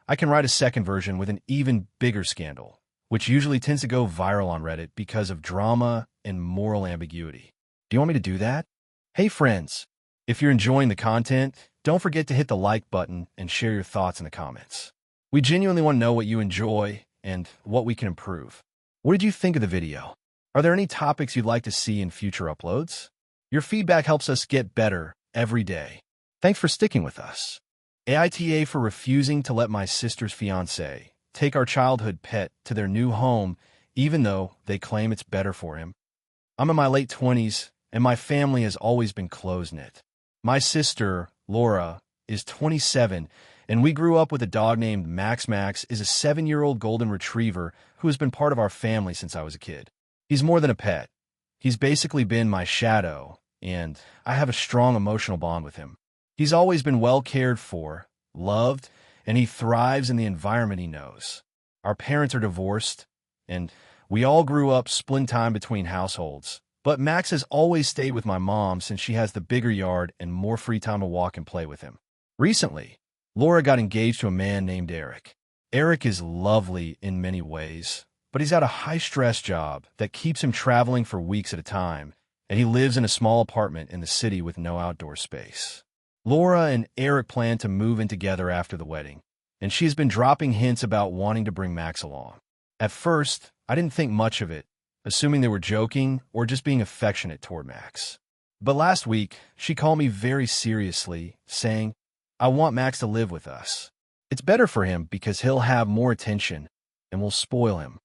I can write a second version with an even bigger scandal, which usually tends to go viral on Reddit because of drama and moral ambiguity. Do you want me to do that? Hey friends, if you're enjoying the content, don't forget to hit the like button and share your thoughts in the comments. We genuinely want to know what you enjoy and what we can improve. What did you think of the video? Are there any topics you'd like to see in future uploads? Your feedback helps us get better every day. Thanks for sticking with us. AITA for refusing to let my sister's fiancé take our childhood pet to their new home even though they claim it's better for him. I'm in my late 20s, and my family has always been close-knit. My sister, Laura, is 27, and we grew up with a dog named Max. Max is a 7-year-old golden retriever who has been part of our family since I was a kid. He's more than a pet. He's basically been my shadow, and I have a strong emotional bond with him. He's always been well cared for, loved, and he thrives in the environment he knows. Our parents are divorced, and we all grew up splitting time between households. But Max has always stayed with my mom since she has the bigger yard and more free time to walk and play with him. Recently, Laura got engaged to a man named Eric. Eric is lovely in many ways, but he's got a high-stress job that keeps him traveling for weeks at a time, and he lives in a small apartment in the city with no outdoor space. Laura and Eric plan to move in together after the wedding, and she's been dropping hints about wanting to bring Max along. At first, I didn't think much of it, assuming they were joking or just being affectionate toward Max. But last week, she called me very seriously, saying, "I want Max to live with us. It's better for him because he'll have more attention and we'll spoil him."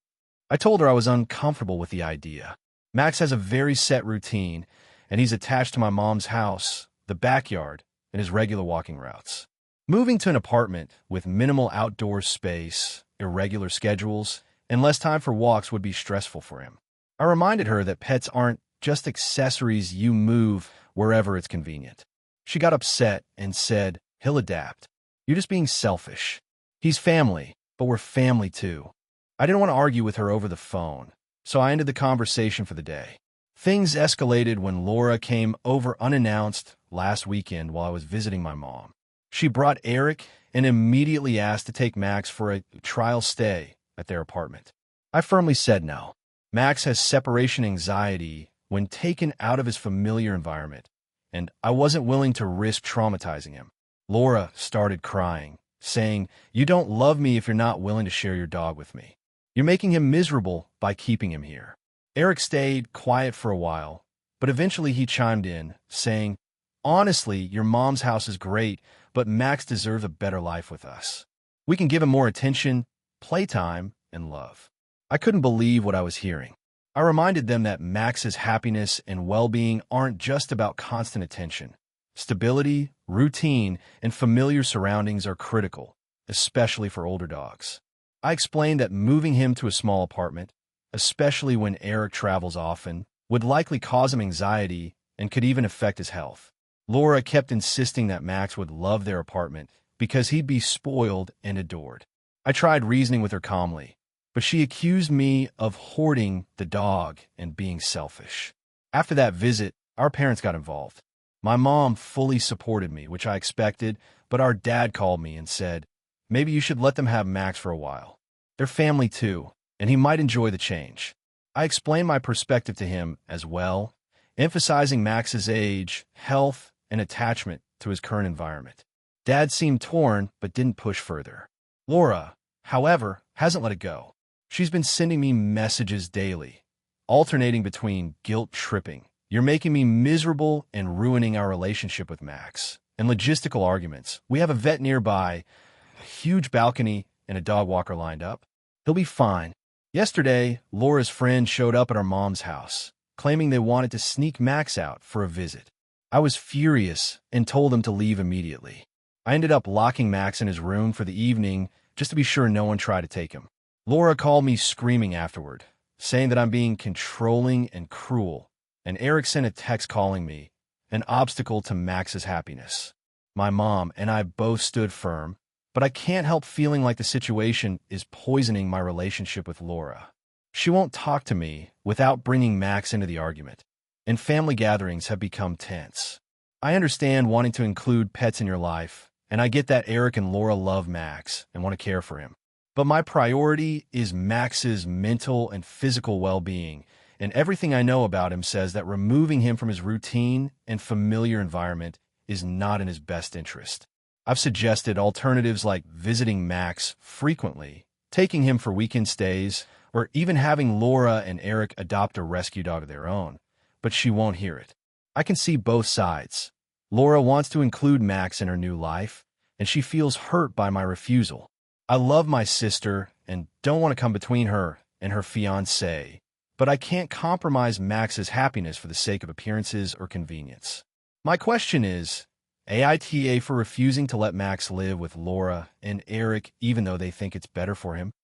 I told her I was uncomfortable with the idea. Max has a very set routine, and he's attached to my mom's house, the backyard, and his regular walking routes. Moving to an apartment with minimal outdoor space, irregular schedules, and less time for walks would be stressful for him. I reminded her that pets aren't just accessories you move wherever it's convenient. She got upset and said, "He'll adapt. You're just being selfish. He's family, but we're family too." I didn't want to argue with her over the phone, so I ended the conversation for the day. Things escalated when Laura came over unannounced last weekend while I was visiting my mom. She brought Eric and immediately asked to take Max for a trial stay at their apartment. I firmly said no. Max has separation anxiety when taken out of his familiar environment, and I wasn't willing to risk traumatizing him. Laura started crying, saying, "You don't love me if you're not willing to share your dog with me. You're making him miserable by keeping him here." Eric stayed quiet for a while, but eventually he chimed in, saying, "Honestly, your mom's house is great, but Max deserves a better life with us. We can give him more attention, playtime, and love." I couldn't believe what I was hearing. I reminded them that Max's happiness and well-being aren't just about constant attention. Stability, routine, and familiar surroundings are critical, especially for older dogs. I explained that moving him to a small apartment, especially when Eric travels often, would likely cause him anxiety and could even affect his health. Laura kept insisting that Max would love their apartment because he'd be spoiled and adored. I tried reasoning with her calmly, but she accused me of hoarding the dog and being selfish. After that visit, our parents got involved. My mom fully supported me, which I expected, but our dad called me and said, maybe you should let them have Max for a while. They're family too, and he might enjoy the change. I explained my perspective to him as well, emphasizing Max's age, health, and attachment to his current environment. Dad seemed torn, but didn't push further. Laura, however, hasn't let it go. She's been sending me messages daily, alternating between guilt-tripping, "You're making me miserable and ruining our relationship with Max," and logistical arguments. "We have a vet nearby, a huge balcony, and a dog walker lined up. He'll be fine." Yesterday, Laura's friend showed up at our mom's house, claiming they wanted to sneak Max out for a visit. I was furious and told him to leave immediately. I ended up locking Max in his room for the evening just to be sure no one tried to take him. Laura called me screaming afterward, saying that I'm being controlling and cruel, and Eric sent a text calling me an obstacle to Max's happiness. My mom and I both stood firm, but I can't help feeling like the situation is poisoning my relationship with Laura. She won't talk to me without bringing Max into the argument, and family gatherings have become tense. I understand wanting to include pets in your life, and I get that Eric and Laura love Max and want to care for him. But my priority is Max's mental and physical well-being, and everything I know about him says that removing him from his routine and familiar environment is not in his best interest. I've suggested alternatives like visiting Max frequently, taking him for weekend stays, or even having Laura and Eric adopt a rescue dog of their own, but she won't hear it. I can see both sides. Laura wants to include Max in her new life, and she feels hurt by my refusal. I love my sister and don't want to come between her and her fiancé, but I can't compromise Max's happiness for the sake of appearances or convenience. My question is, AITA for refusing to let Max live with Laura and Eric even though they think it's better for him?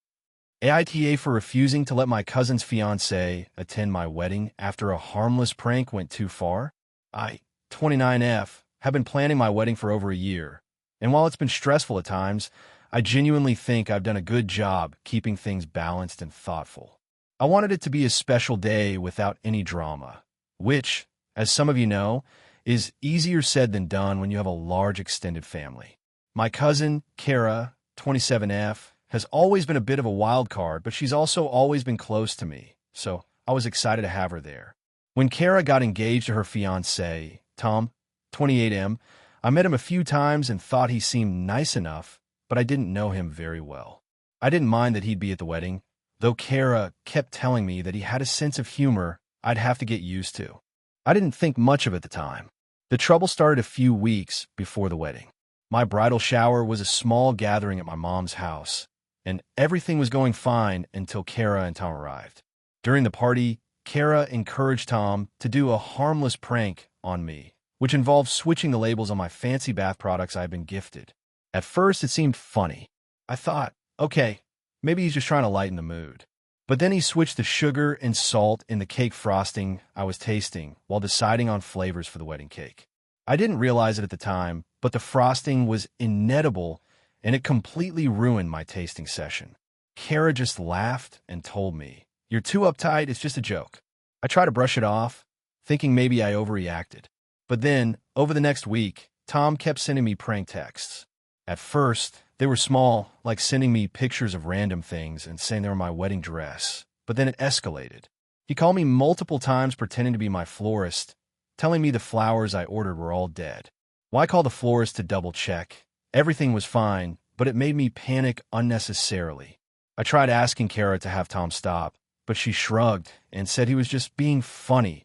AITA for refusing to let my cousin's fiancé attend my wedding after a harmless prank went too far? I, 29F, have been planning my wedding for over a year, and while it's been stressful at times, I genuinely think I've done a good job keeping things balanced and thoughtful. I wanted it to be a special day without any drama, which, as some of you know, is easier said than done when you have a large extended family. My cousin, Kara, 27F, has always been a bit of a wild card, but she's also always been close to me, so I was excited to have her there. When Kara got engaged to her fiancé, Tom, 28M, I met him a few times and thought he seemed nice enough, but I didn't know him very well. I didn't mind that he'd be at the wedding, though Kara kept telling me that he had a sense of humor I'd have to get used to. I didn't think much of it at the time. The trouble started a few weeks before the wedding. My bridal shower was a small gathering at my mom's house, and everything was going fine until Kara and Tom arrived. During the party, Kara encouraged Tom to do a harmless prank on me, which involved switching the labels on my fancy bath products I had been gifted. At first, it seemed funny. I thought, okay, maybe he's just trying to lighten the mood. But then he switched the sugar and salt in the cake frosting I was tasting while deciding on flavors for the wedding cake. I didn't realize it at the time, but the frosting was inedible and it completely ruined my tasting session. Kara just laughed and told me, "You're too uptight, it's just a joke." I tried to brush it off, thinking maybe I overreacted. But then, over the next week, Tom kept sending me prank texts. At first, they were small, like sending me pictures of random things and saying they were my wedding dress, but then it escalated. He called me multiple times pretending to be my florist, telling me the flowers I ordered were all dead. Why call the florist to double-check? Everything was fine, but it made me panic unnecessarily. I tried asking Kara to have Tom stop, but she shrugged and said he was just being funny,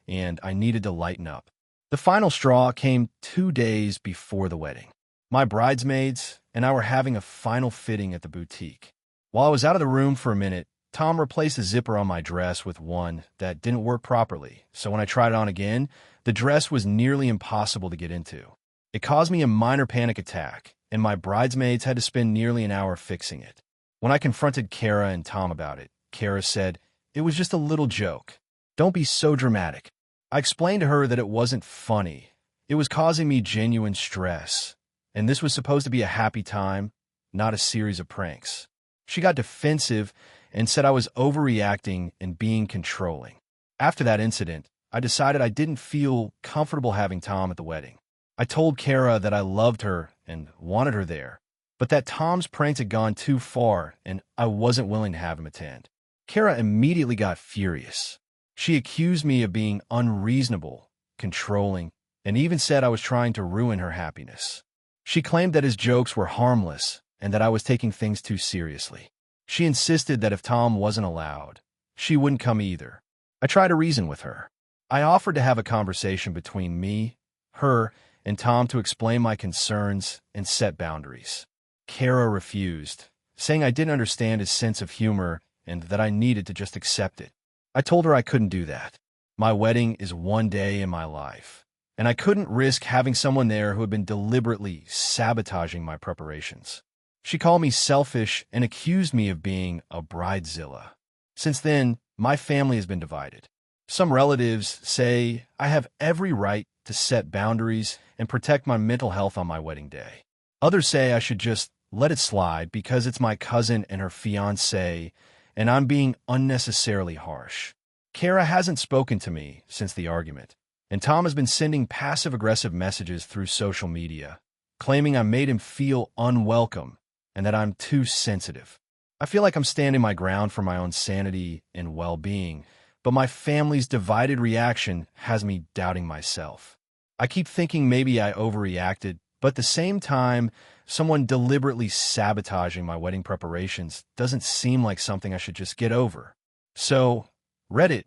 and I needed to lighten up. The final straw came 2 days before the wedding. My bridesmaids and I were having a final fitting at the boutique. While I was out of the room for a minute, Tom replaced the zipper on my dress with one that didn't work properly, so when I tried it on again, the dress was nearly impossible to get into. It caused me a minor panic attack, and my bridesmaids had to spend nearly an hour fixing it. When I confronted Kara and Tom about it, Kara said, "It was just a little joke. Don't be so dramatic." I explained to her that it wasn't funny, It was causing me genuine stress, and this was supposed to be a happy time, not a series of pranks. She got defensive and said I was overreacting and being controlling. After that incident, I decided I didn't feel comfortable having Tom at the wedding. I told Kara that I loved her and wanted her there, but that Tom's pranks had gone too far and I wasn't willing to have him attend. Kara immediately got furious. She accused me of being unreasonable, controlling, and even said I was trying to ruin her happiness. She claimed that his jokes were harmless and that I was taking things too seriously. She insisted that if Tom wasn't allowed, she wouldn't come either. I tried to reason with her. I offered to have a conversation between me, her, and Tom to explain my concerns and set boundaries. Kara refused, saying I didn't understand his sense of humor and that I needed to just accept it. I told her I couldn't do that. My wedding is one day in my life, and I couldn't risk having someone there who had been deliberately sabotaging my preparations. She called me selfish and accused me of being a bridezilla. Since then, my family has been divided. Some relatives say I have every right to set boundaries and protect my mental health on my wedding day. Others say I should just let it slide because it's my cousin and her fiancé, and I'm being unnecessarily harsh. Kara hasn't spoken to me since the argument, and Tom has been sending passive-aggressive messages through social media, claiming I made him feel unwelcome and that I'm too sensitive. I feel like I'm standing my ground for my own sanity and well-being, but my family's divided reaction has me doubting myself. I keep thinking maybe I overreacted, but at the same time, someone deliberately sabotaging my wedding preparations doesn't seem like something I should just get over. So, Reddit,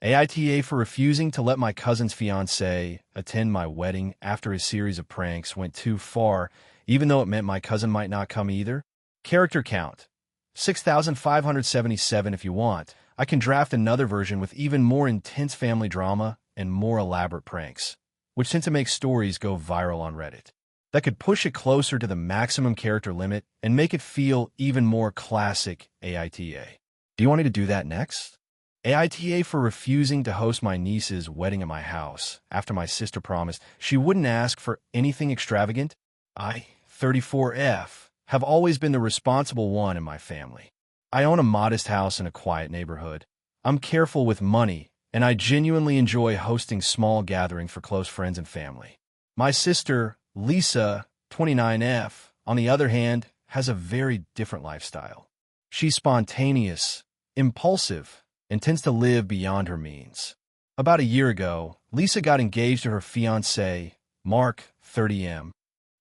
AITA for refusing to let my cousin's fiancé attend my wedding after his series of pranks went too far, even though it meant my cousin might not come either. Character count, 6,577 if you want. I can draft another version with even more intense family drama and more elaborate pranks, which tend to make stories go viral on Reddit. That could push it closer to the maximum character limit and make it feel even more classic AITA. Do you want me to do that next? AITA for refusing to host my niece's wedding at my house after my sister promised she wouldn't ask for anything extravagant. I, 34F, have always been the responsible one in my family. I own a modest house in a quiet neighborhood. I'm careful with money, and I genuinely enjoy hosting small gatherings for close friends and family. My sister, Lisa, 29F, on the other hand, has a very different lifestyle. She's spontaneous, impulsive, and tends to live beyond her means. About a year ago, Lisa got engaged to her fiancé, Mark, 30M.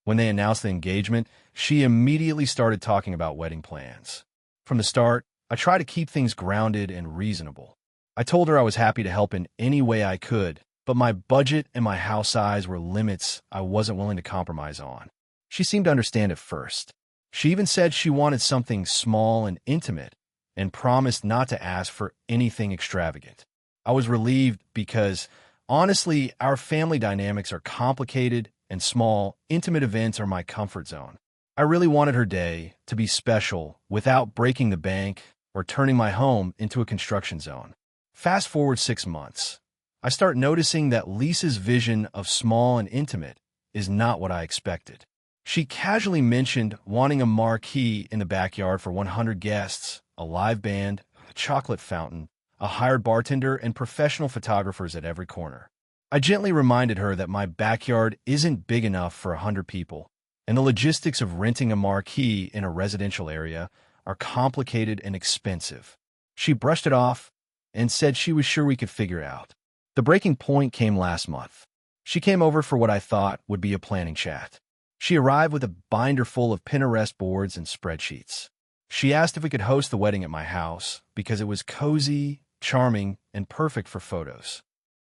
When they announced the engagement, she immediately started talking about wedding plans. From the start, I tried to keep things grounded and reasonable. I told her I was happy to help in any way I could, but my budget and my house size were limits I wasn't willing to compromise on. She seemed to understand at first. She even said she wanted something small and intimate, and promised not to ask for anything extravagant. I was relieved because, honestly, our family dynamics are complicated and small, intimate events are my comfort zone. I really wanted her day to be special without breaking the bank or turning my home into a construction zone. Fast forward 6 months. I start noticing that Lisa's vision of small and intimate is not what I expected. She casually mentioned wanting a marquee in the backyard for 100 guests, a live band, a chocolate fountain, a hired bartender, and professional photographers at every corner. I gently reminded her that my backyard isn't big enough for 100 people, and the logistics of renting a marquee in a residential area are complicated and expensive. She brushed it off and said she was sure we could figure it out. The breaking point came last month. She came over for what I thought would be a planning chat. She arrived with a binder full of Pinterest boards and spreadsheets. She asked if we could host the wedding at my house because it was cozy, charming, and perfect for photos.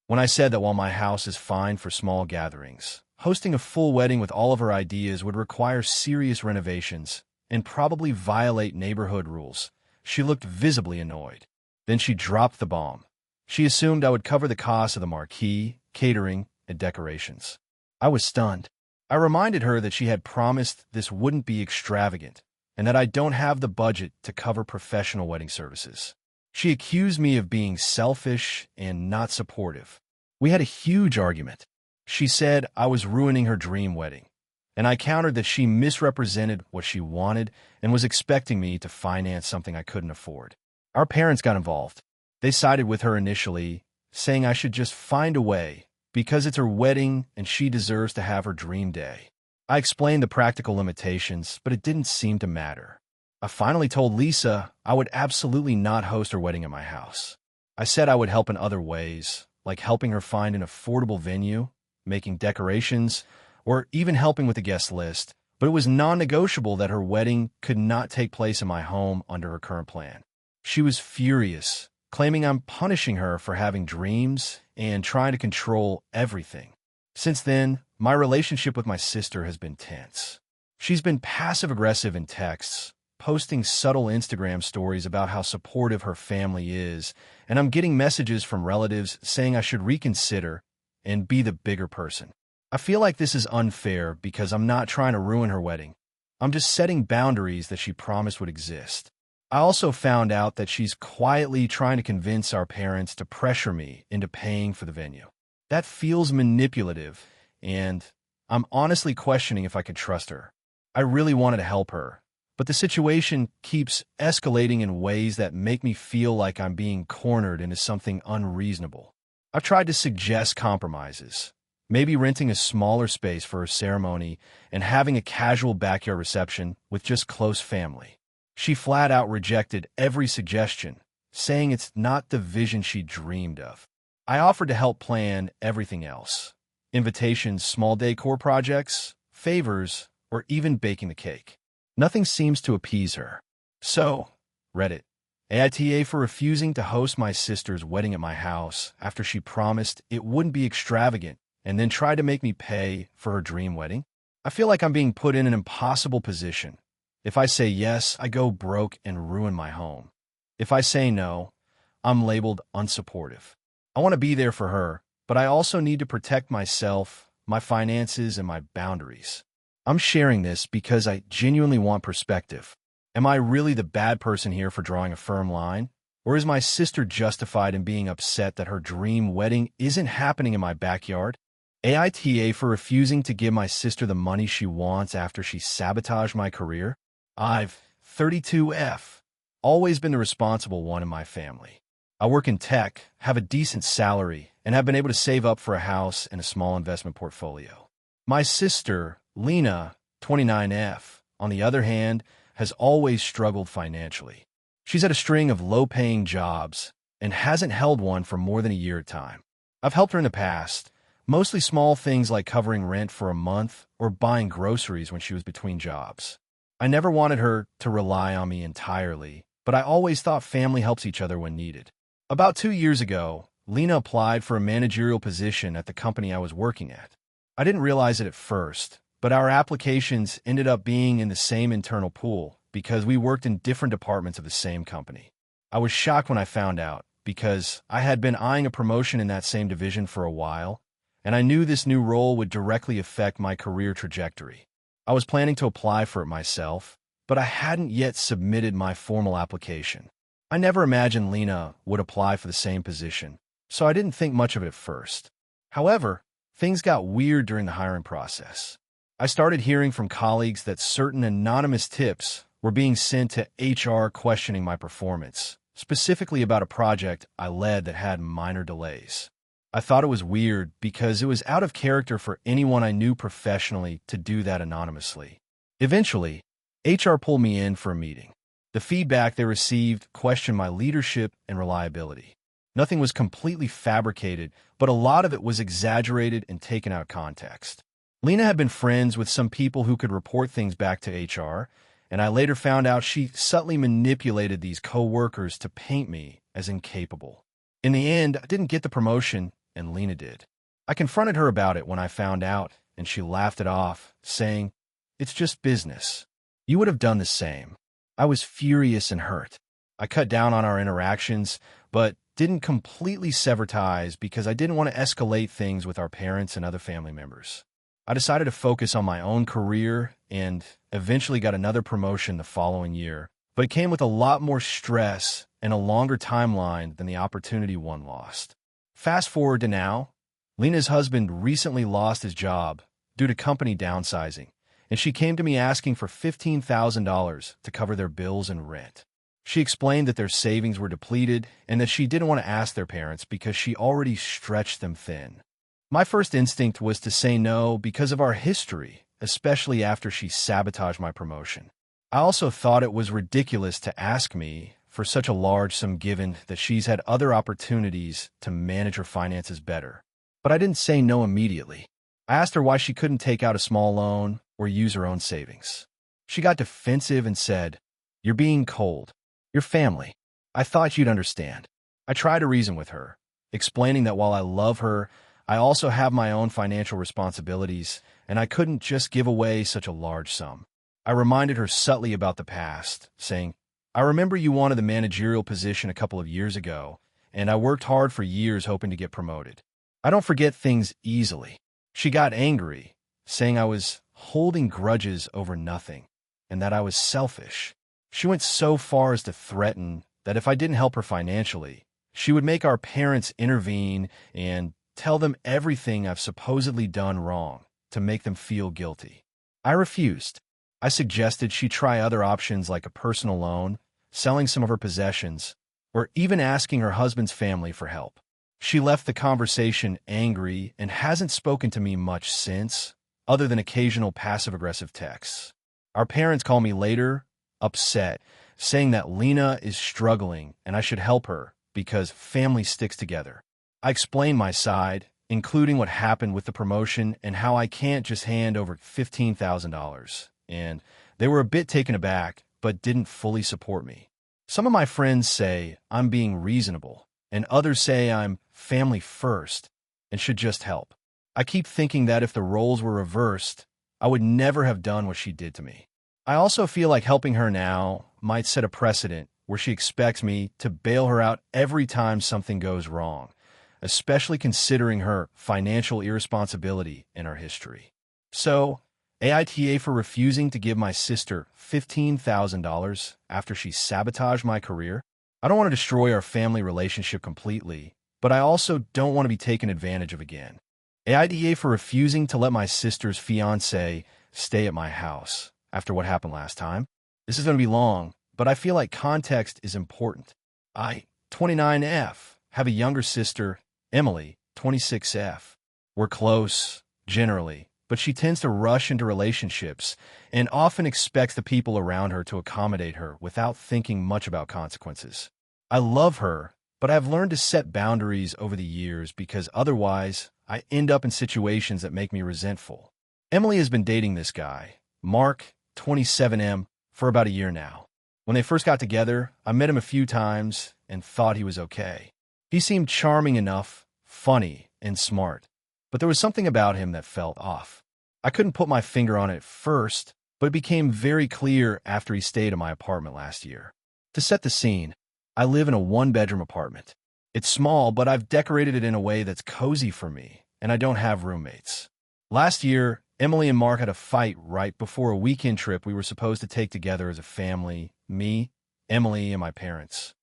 When I said that while my house is fine for small gatherings, hosting a full wedding with all of her ideas would require serious renovations and probably violate neighborhood rules, she looked visibly annoyed. Then she dropped the bomb. She assumed I would cover the cost of the marquee, catering, and decorations. I was stunned. I reminded her that she had promised this wouldn't be extravagant and that I don't have the budget to cover professional wedding services. She accused me of being selfish and not supportive. We had a huge argument. She said I was ruining her dream wedding, and I countered that she misrepresented what she wanted and was expecting me to finance something I couldn't afford. Our parents got involved. They sided with her initially, saying I should just find a way because it's her wedding and she deserves to have her dream day. I explained the practical limitations, but it didn't seem to matter. I finally told Lisa I would absolutely not host her wedding at my house. I said I would help in other ways, like helping her find an affordable venue, making decorations, or even helping with the guest list, but it was non-negotiable that her wedding could not take place in my home under her current plan. She was furious, claiming I'm punishing her for having dreams and trying to control everything. Since then, my relationship with my sister has been tense. She's been passive-aggressive in texts, posting subtle Instagram stories about how supportive her family is, and I'm getting messages from relatives saying I should reconsider and be the bigger person. I feel like this is unfair because I'm not trying to ruin her wedding. I'm just setting boundaries that she promised would exist. I also found out that she's quietly trying to convince our parents to pressure me into paying for the venue. That feels manipulative, and I'm honestly questioning if I could trust her. I really wanted to help her, but the situation keeps escalating in ways that make me feel like I'm being cornered into something unreasonable. I've tried to suggest compromises, maybe renting a smaller space for her ceremony and having a casual backyard reception with just close family. She flat out rejected every suggestion, saying it's not the vision she dreamed of. I offered to help plan everything else: invitations, small decor projects, favors, or even baking the cake. Nothing seems to appease her. So, Reddit, AITA for refusing to host my sister's wedding at my house after she promised it wouldn't be extravagant and then tried to make me pay for her dream wedding. I feel like I'm being put in an impossible position. If I say yes, I go broke and ruin my home. If I say no, I'm labeled unsupportive. I want to be there for her, but I also need to protect myself, my finances, and my boundaries. I'm sharing this because I genuinely want perspective. Am I really the bad person here for drawing a firm line? Or is my sister justified in being upset that her dream wedding isn't happening in my backyard? AITA for refusing to give my sister the money she wants after she sabotaged my career? I've, 32F, always been the responsible one in my family. I work in tech, have a decent salary, and have been able to save up for a house and a small investment portfolio. My sister, Lena, 29F, on the other hand, has always struggled financially. She's had a string of low-paying jobs and hasn't held one for more than a year at a time. I've helped her in the past, mostly small things like covering rent for a month or buying groceries when she was between jobs. I never wanted her to rely on me entirely, but I always thought family helps each other when needed. About 2 years ago, Lena applied for a managerial position at the company I was working at. I didn't realize it at first, but our applications ended up being in the same internal pool because we worked in different departments of the same company. I was shocked when I found out because I had been eyeing a promotion in that same division for a while, and I knew this new role would directly affect my career trajectory. I was planning to apply for it myself, but I hadn't yet submitted my formal application. I never imagined Lena would apply for the same position, so I didn't think much of it at first. However, things got weird during the hiring process. I started hearing from colleagues that certain anonymous tips were being sent to HR questioning my performance, specifically about a project I led that had minor delays. I thought it was weird because it was out of character for anyone I knew professionally to do that anonymously. Eventually, HR pulled me in for a meeting. The feedback they received questioned my leadership and reliability. Nothing was completely fabricated, but a lot of it was exaggerated and taken out of context. Lena had been friends with some people who could report things back to HR, and I later found out she subtly manipulated these co-workers to paint me as incapable. In the end, I didn't get the promotion, and Lena did. I confronted her about it when I found out, and she laughed it off, saying, "It's just business. You would have done the same." I was furious and hurt. I cut down on our interactions, but didn't completely sever ties because I didn't want to escalate things with our parents and other family members. I decided to focus on my own career and eventually got another promotion the following year, but it came with a lot more stress and a longer timeline than the opportunity one lost. Fast forward to now, Lena's husband recently lost his job due to company downsizing, and she came to me asking for $15,000 to cover their bills and rent. She explained that their savings were depleted and that she didn't want to ask their parents because she already stretched them thin. My first instinct was to say no because of our history, especially after she sabotaged my promotion. I also thought it was ridiculous to ask me for such a large sum given that she's had other opportunities to manage her finances better. But I didn't say no immediately. I asked her why she couldn't take out a small loan or use her own savings. She got defensive and said, "You're being cold. Your family. I thought you'd understand." I tried to reason with her, explaining that while I love her, I also have my own financial responsibilities, and I couldn't just give away such a large sum. I reminded her subtly about the past, saying, "I remember you wanted the managerial position a couple of years ago, and I worked hard for years hoping to get promoted. I don't forget things easily." She got angry, saying I was holding grudges over nothing, and that I was selfish. She went so far as to threaten that if I didn't help her financially, she would make our parents intervene and tell them everything I've supposedly done wrong to make them feel guilty. I refused. I suggested she try other options like a personal loan, selling some of her possessions, or even asking her husband's family for help. She left the conversation angry and hasn't spoken to me much since, other than occasional passive-aggressive texts. Our parents call me later, upset, saying that Lena is struggling and I should help her because family sticks together. I explained my side, including what happened with the promotion and how I can't just hand over $15,000, and they were a bit taken aback but didn't fully support me. Some of my friends say I'm being reasonable, and others say I'm family first and should just help. I keep thinking that if the roles were reversed, I would never have done what she did to me. I also feel like helping her now might set a precedent where she expects me to bail her out every time something goes wrong, especially considering her financial irresponsibility in our history. So, AITA for refusing to give my sister $15,000 after she sabotaged my career. I don't want to destroy our family relationship completely, but I also don't want to be taken advantage of again. AITA for refusing to let my sister's fiancé stay at my house after what happened last time. This is going to be long, but I feel like context is important. I, 29F, have a younger sister, Emily, 26F. We're close, generally, but she tends to rush into relationships and often expects the people around her to accommodate her without thinking much about consequences. I love her, but I've learned to set boundaries over the years because otherwise I end up in situations that make me resentful. Emily has been dating this guy, Mark, 27M, for about a year now. When they first got together, I met him a few times and thought he was okay. He seemed charming enough, funny, and smart, but there was something about him that felt off. I couldn't put my finger on it at first, but it became very clear after he stayed in my apartment last year. To set the scene, I live in a one-bedroom apartment. It's small, but I've decorated it in a way that's cozy for me, and I don't have roommates. Last year, Emily and Mark had a fight right before a weekend trip we were supposed to take together as a family, me, Emily, and my parents.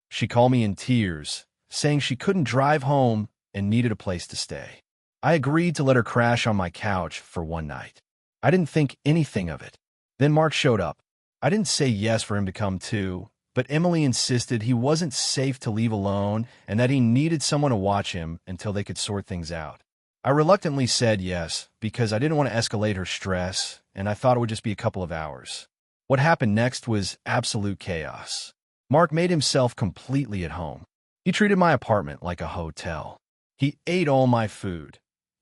She called me in tears, saying she couldn't drive home and needed a place to stay. I agreed to let her crash on my couch for one night. I didn't think anything of it. Then Mark showed up. I didn't say yes for him to come too, but Emily insisted he wasn't safe to leave alone and that he needed someone to watch him until they could sort things out. I reluctantly said yes because I didn't want to escalate her stress, and I thought it would just be a couple of hours. What happened next was absolute chaos. Mark made himself completely at home. He treated my apartment like a hotel. He ate all my food,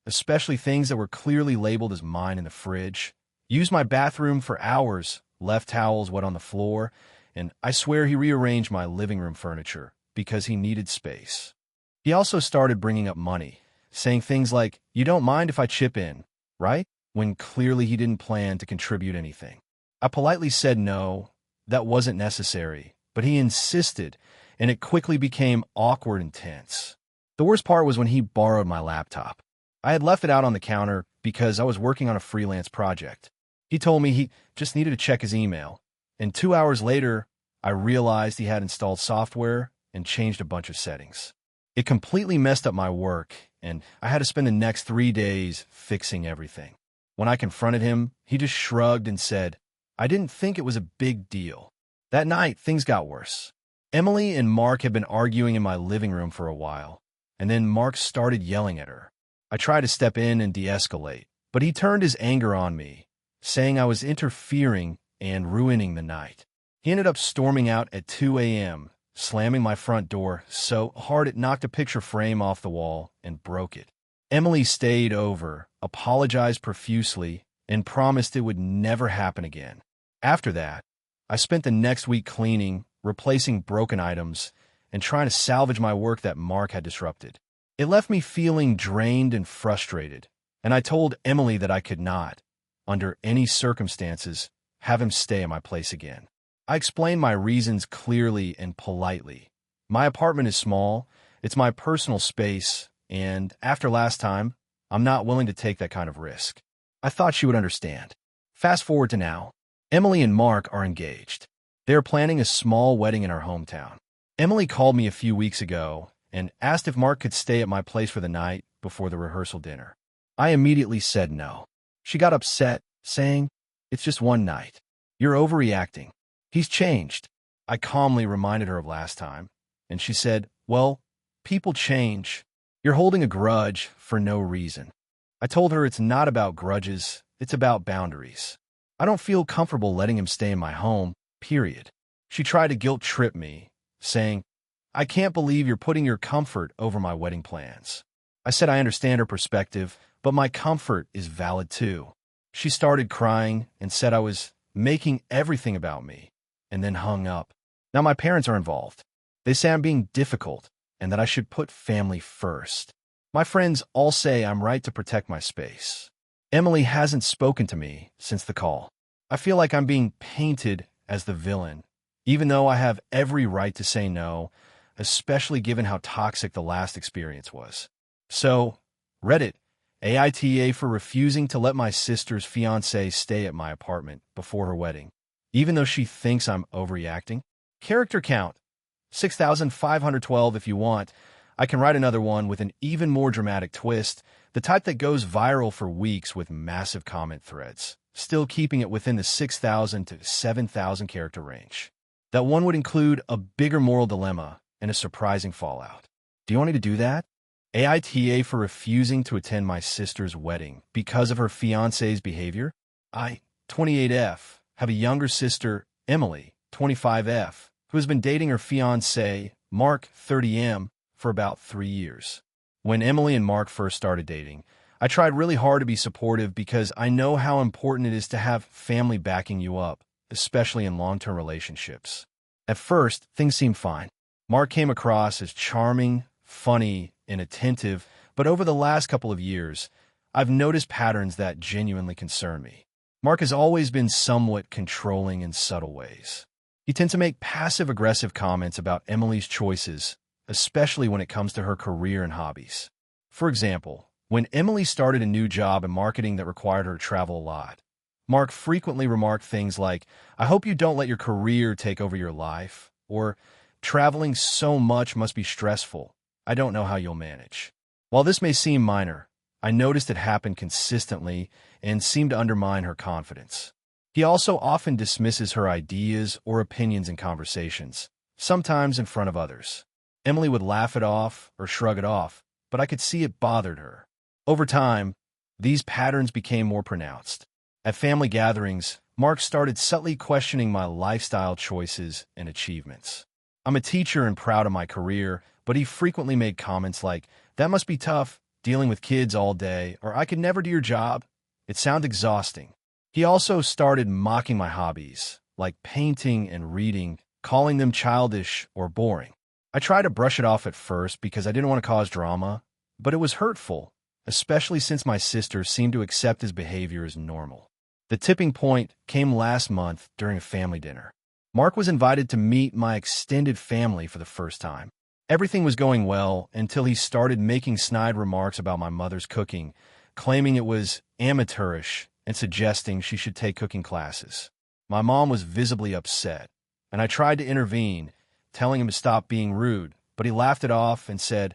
especially things that were clearly labeled as mine in the fridge, used my bathroom for hours, left towels wet on the floor, and I swear he rearranged my living room furniture because he needed space. He also started bringing up money, saying things like, "You don't mind if I chip in, right?" when clearly he didn't plan to contribute anything. I politely said no, that wasn't necessary, but he insisted, and it quickly became awkward and tense. The worst part was when he borrowed my laptop. I had left it out on the counter because I was working on a freelance project. He told me he just needed to check his email, and 2 hours later, I realized he had installed software and changed a bunch of settings. It completely messed up my work, and I had to spend the next 3 days fixing everything. When I confronted him, he just shrugged and said, I didn't think it was a big deal. That night, things got worse. Emily and Mark had been arguing in my living room for a while, and then Mark started yelling at her. I tried to step in and de-escalate, but he turned his anger on me, saying I was interfering and ruining the night. He ended up storming out at 2 a.m., slamming my front door so hard it knocked a picture frame off the wall and broke it. Emily stayed over, apologized profusely, and promised it would never happen again. After that, I spent the next week cleaning, replacing broken items, and trying to salvage my work that Mark had disrupted. It left me feeling drained and frustrated, and I told Emily that I could not, under any circumstances, have him stay at my place again. I explained my reasons clearly and politely. My apartment is small, it's my personal space, and after last time, I'm not willing to take that kind of risk. I thought she would understand. Fast forward to now. Emily and Mark are engaged. They are planning a small wedding in our hometown. Emily called me a few weeks ago and asked if Mark could stay at my place for the night before the rehearsal dinner. I immediately said no. She got upset, saying, "It's just one night. You're overreacting. He's changed." I calmly reminded her of last time, and she said, "Well, people change. You're holding a grudge for no reason." I told her it's not about grudges, it's about boundaries. I don't feel comfortable letting him stay in my home, period. She tried to guilt-trip me, saying, "I can't believe you're putting your comfort over my wedding plans." I said I understand her perspective, but my comfort is valid too. She started crying and said I was making everything about me, and then hung up. Now my parents are involved. They say I'm being difficult and that I should put family first. My friends all say I'm right to protect my space. Emily hasn't spoken to me since the call. I feel like I'm being painted as the villain, even though I have every right to say no, especially given how toxic the last experience was. So, Reddit, AITA for refusing to let my sister's fiancé stay at my apartment before her wedding, even though she thinks I'm overreacting. Character count, 6,512 if you want. I can write another one with an even more dramatic twist, the type that goes viral for weeks with massive comment threads, still keeping it within the 6,000 to 7,000 character range. That one would include a bigger moral dilemma and a surprising fallout. Do you want me to do that? AITA for refusing to attend my sister's wedding because of her fiancé's behavior. I, 28F, have a younger sister, Emily, 25F, who has been dating her fiancé, Mark, 30M, for about 3 years. When Emily and Mark first started dating, I tried really hard to be supportive because I know how important it is to have family backing you up, especially in long-term relationships. At first, things seemed fine. Mark came across as charming, funny, and attentive, but over the last couple of years, I've noticed patterns that genuinely concern me. Mark has always been somewhat controlling in subtle ways. He tends to make passive-aggressive comments about Emily's choices, especially when it comes to her career and hobbies. For example, when Emily started a new job in marketing that required her to travel a lot, Mark frequently remarked things like, "I hope you don't let your career take over your life," or "Traveling so much must be stressful. I don't know how you'll manage." While this may seem minor, I noticed it happened consistently and seemed to undermine her confidence. He also often dismisses her ideas or opinions in conversations, sometimes in front of others. Emily would laugh it off or shrug it off, but I could see it bothered her. Over time, these patterns became more pronounced. At family gatherings, Mark started subtly questioning my lifestyle choices and achievements. I'm a teacher and proud of my career, but he frequently made comments like, "That must be tough, dealing with kids all day," or "I could never do your job. It sounds exhausting." He also started mocking my hobbies, like painting and reading, calling them childish or boring. I tried to brush it off at first because I didn't want to cause drama, but it was hurtful, especially since my sister seemed to accept his behavior as normal. The tipping point came last month during a family dinner. Mark was invited to meet my extended family for the first time. Everything was going well until he started making snide remarks about my mother's cooking, claiming it was amateurish and suggesting she should take cooking classes. My mom was visibly upset, and I tried to intervene, telling him to stop being rude, but he laughed it off and said,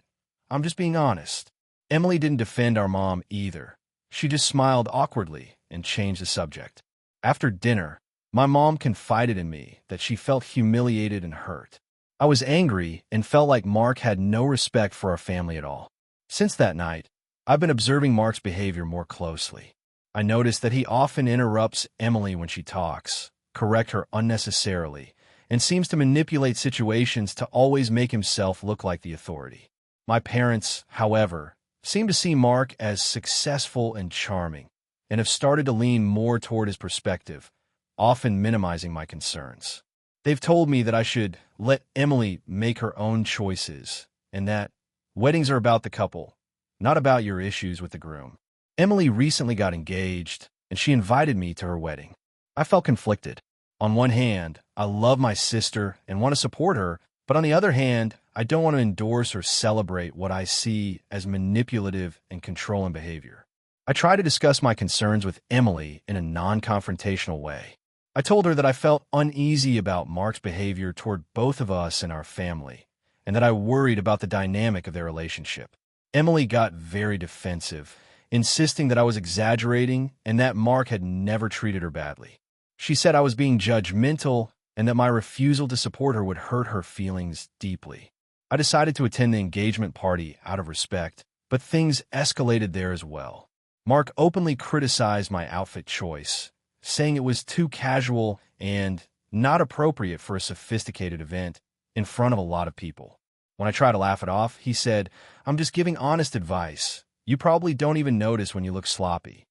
I'm just being honest. Emily didn't defend our mom either. She just smiled awkwardly and changed the subject. After dinner, my mom confided in me that she felt humiliated and hurt. I was angry and felt like Mark had no respect for our family at all. Since that night, I've been observing Mark's behavior more closely. I noticed that he often interrupts Emily when she talks, correct her unnecessarily, and seems to manipulate situations to always make himself look like the authority. My parents, however, seem to see Mark as successful and charming, and have started to lean more toward his perspective, often minimizing my concerns. They've told me that I should let Emily make her own choices, and that weddings are about the couple, not about your issues with the groom. Emily recently got engaged, and she invited me to her wedding. I felt conflicted. On one hand, I love my sister and want to support her, but on the other hand, I don't want to endorse or celebrate what I see as manipulative and controlling behavior. I try to discuss my concerns with Emily in a non-confrontational way. I told her that I felt uneasy about Mark's behavior toward both of us and our family, and that I worried about the dynamic of their relationship. Emily got very defensive, insisting that I was exaggerating and that Mark had never treated her badly. She said I was being judgmental and that my refusal to support her would hurt her feelings deeply. I decided to attend the engagement party out of respect, but things escalated there as well. Mark openly criticized my outfit choice, saying it was too casual and not appropriate for a sophisticated event in front of a lot of people. When I tried to laugh it off, he said, "I'm just giving honest advice. You probably don't even notice when you look sloppy."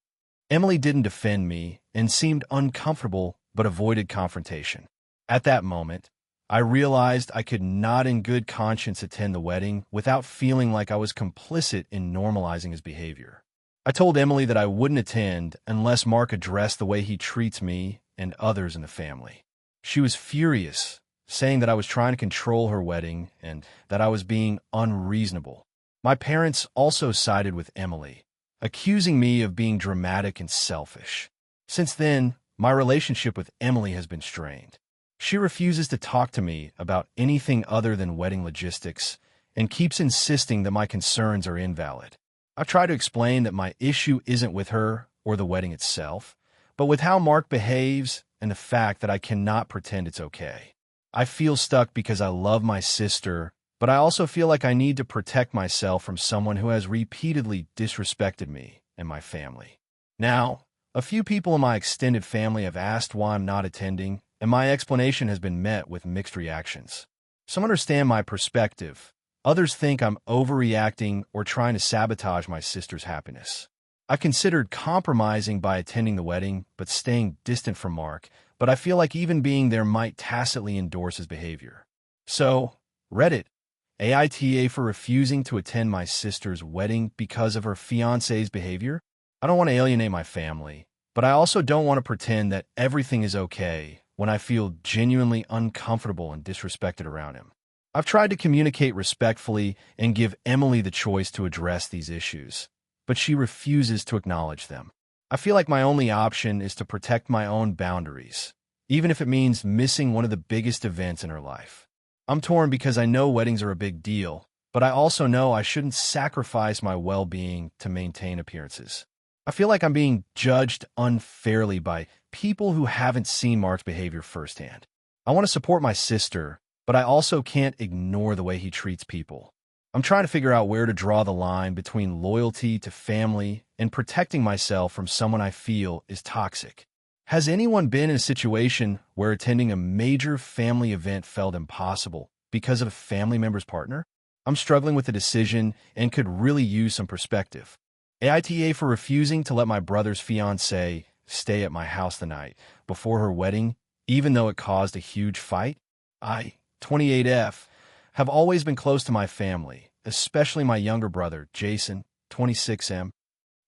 Emily didn't defend me and seemed uncomfortable but avoided confrontation. At that moment, I realized I could not in good conscience attend the wedding without feeling like I was complicit in normalizing his behavior. I told Emily that I wouldn't attend unless Mark addressed the way he treats me and others in the family. She was furious, saying that I was trying to control her wedding and that I was being unreasonable. My parents also sided with Emily, accusing me of being dramatic and selfish. Since then, my relationship with Emily has been strained. She refuses to talk to me about anything other than wedding logistics and keeps insisting that my concerns are invalid. I've tried to explain that my issue isn't with her or the wedding itself, but with how Mark behaves and the fact that I cannot pretend it's okay. I feel stuck because I love my sister, but I also feel like I need to protect myself from someone who has repeatedly disrespected me and my family. Now, a few people in my extended family have asked why I'm not attending, and my explanation has been met with mixed reactions. Some understand my perspective. Others think I'm overreacting or trying to sabotage my sister's happiness. I considered compromising by attending the wedding, but staying distant from Mark, but I feel like even being there might tacitly endorse his behavior. So, Reddit, AITA for refusing to attend my sister's wedding because of her fiancé's behavior? I don't want to alienate my family, but I also don't want to pretend that everything is okay when I feel genuinely uncomfortable and disrespected around him. I've tried to communicate respectfully and give Emily the choice to address these issues, but she refuses to acknowledge them. I feel like my only option is to protect my own boundaries, even if it means missing one of the biggest events in her life. I'm torn because I know weddings are a big deal, but I also know I shouldn't sacrifice my well-being to maintain appearances. I feel like I'm being judged unfairly by people who haven't seen Mark's behavior firsthand. I want to support my sister, but I also can't ignore the way he treats people. I'm trying to figure out where to draw the line between loyalty to family and protecting myself from someone I feel is toxic. Has anyone been in a situation where attending a major family event felt impossible because of a family member's partner? I'm struggling with the decision and could really use some perspective. AITA for refusing to let my brother's fiancée stay at my house the night before her wedding, even though it caused a huge fight. I, 28F, have always been close to my family, especially my younger brother, Jason, 26M.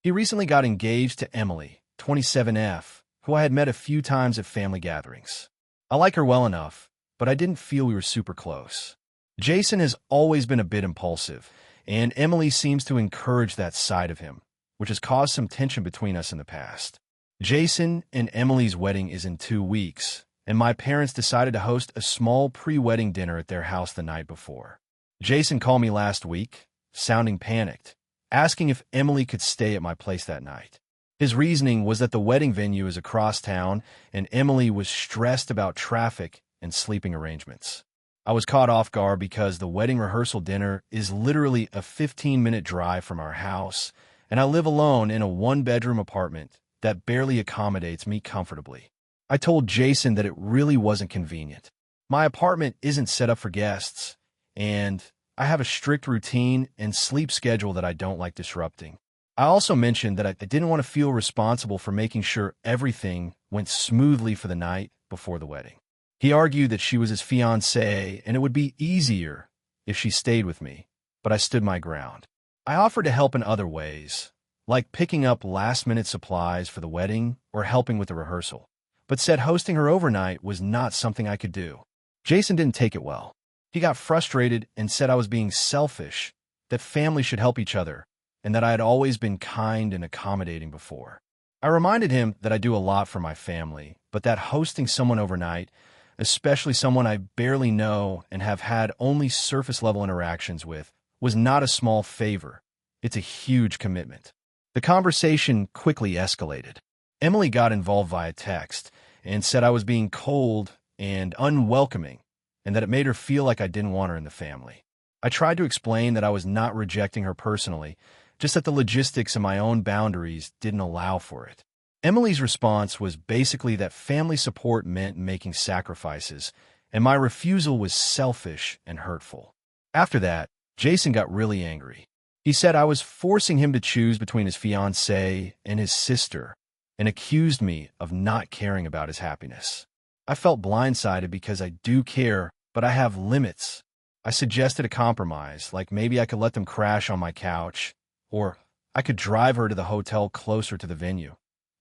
He recently got engaged to Emily, 27F, who I had met a few times at family gatherings. I like her well enough, but I didn't feel we were super close. Jason has always been a bit impulsive, and Emily seems to encourage that side of him, which has caused some tension between us in the past. Jason and Emily's wedding is in 2 weeks, and my parents decided to host a small pre-wedding dinner at their house the night before. Jason called me last week, sounding panicked, asking if Emily could stay at my place that night. His reasoning was that the wedding venue is across town and Emily was stressed about traffic and sleeping arrangements. I was caught off guard because the wedding rehearsal dinner is literally a 15-minute drive from our house, and I live alone in a one-bedroom apartment that barely accommodates me comfortably. I told Jason that it really wasn't convenient. My apartment isn't set up for guests, and I have a strict routine and sleep schedule that I don't like disrupting. I also mentioned that I didn't want to feel responsible for making sure everything went smoothly for the night before the wedding. He argued that she was his fiancée and it would be easier if she stayed with me, but I stood my ground. I offered to help in other ways, like picking up last-minute supplies for the wedding or helping with the rehearsal, but said hosting her overnight was not something I could do. Jason didn't take it well. He got frustrated and said I was being selfish, that families should help each other, and that I had always been kind and accommodating before. I reminded him that I do a lot for my family, but that hosting someone overnight, especially someone I barely know and have had only surface-level interactions with, was not a small favor. It's a huge commitment. The conversation quickly escalated. Emily got involved via text and said I was being cold and unwelcoming, and that it made her feel like I didn't want her in the family. I tried to explain that I was not rejecting her personally, just that the logistics and my own boundaries didn't allow for it. Emily's response was basically that family support meant making sacrifices, and my refusal was selfish and hurtful. After that, Jason got really angry. He said I was forcing him to choose between his fiancée and his sister, and accused me of not caring about his happiness. I felt blindsided because I do care, but I have limits. I suggested a compromise, like maybe I could let them crash on my couch, or I could drive her to the hotel closer to the venue.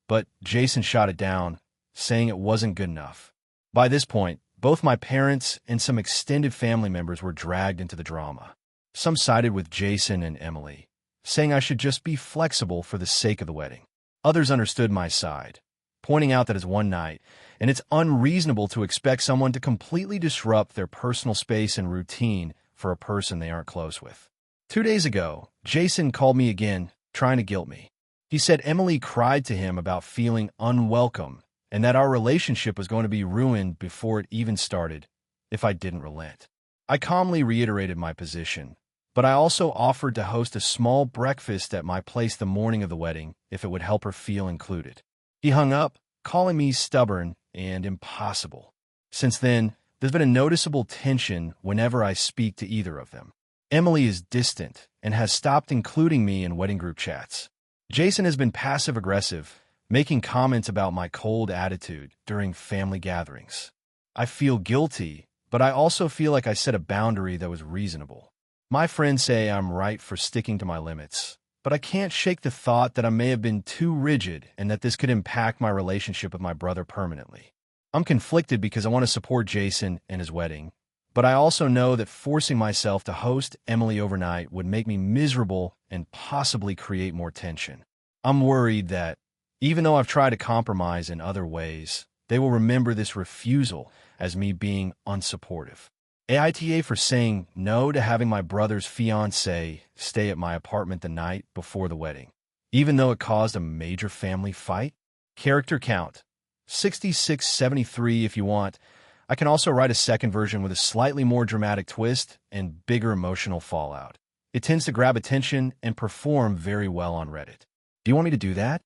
But Jason shot it down, saying it wasn't good enough. By this point, both my parents and some extended family members were dragged into the drama. Some sided with Jason and Emily, saying I should just be flexible for the sake of the wedding. Others understood my side, pointing out that it's one night, and it's unreasonable to expect someone to completely disrupt their personal space and routine for a person they aren't close with. 2 days ago, Jason called me again, trying to guilt me. He said Emily cried to him about feeling unwelcome and that our relationship was going to be ruined before it even started if I didn't relent. I calmly reiterated my position, but I also offered to host a small breakfast at my place the morning of the wedding if it would help her feel included. He hung up, calling me stubborn and impossible. Since then, there's been a noticeable tension whenever I speak to either of them. Emily is distant and has stopped including me in wedding group chats. Jason has been passive-aggressive, making comments about my cold attitude during family gatherings. I feel guilty, but I also feel like I set a boundary that was reasonable. My friends say I'm right for sticking to my limits, but I can't shake the thought that I may have been too rigid and that this could impact my relationship with my brother permanently. I'm conflicted because I want to support Jason and his wedding, but I also know that forcing myself to host Emily overnight would make me miserable and possibly create more tension. I'm worried that, even though I've tried to compromise in other ways, they will remember this refusal as me being unsupportive. AITA for saying no to having my brother's fiancée stay at my apartment the night before the wedding, even though it caused a major family fight. Character count, 6673 if you want. I can also write a second version with a slightly more dramatic twist and bigger emotional fallout. It tends to grab attention and perform very well on Reddit. Do you want me to do that?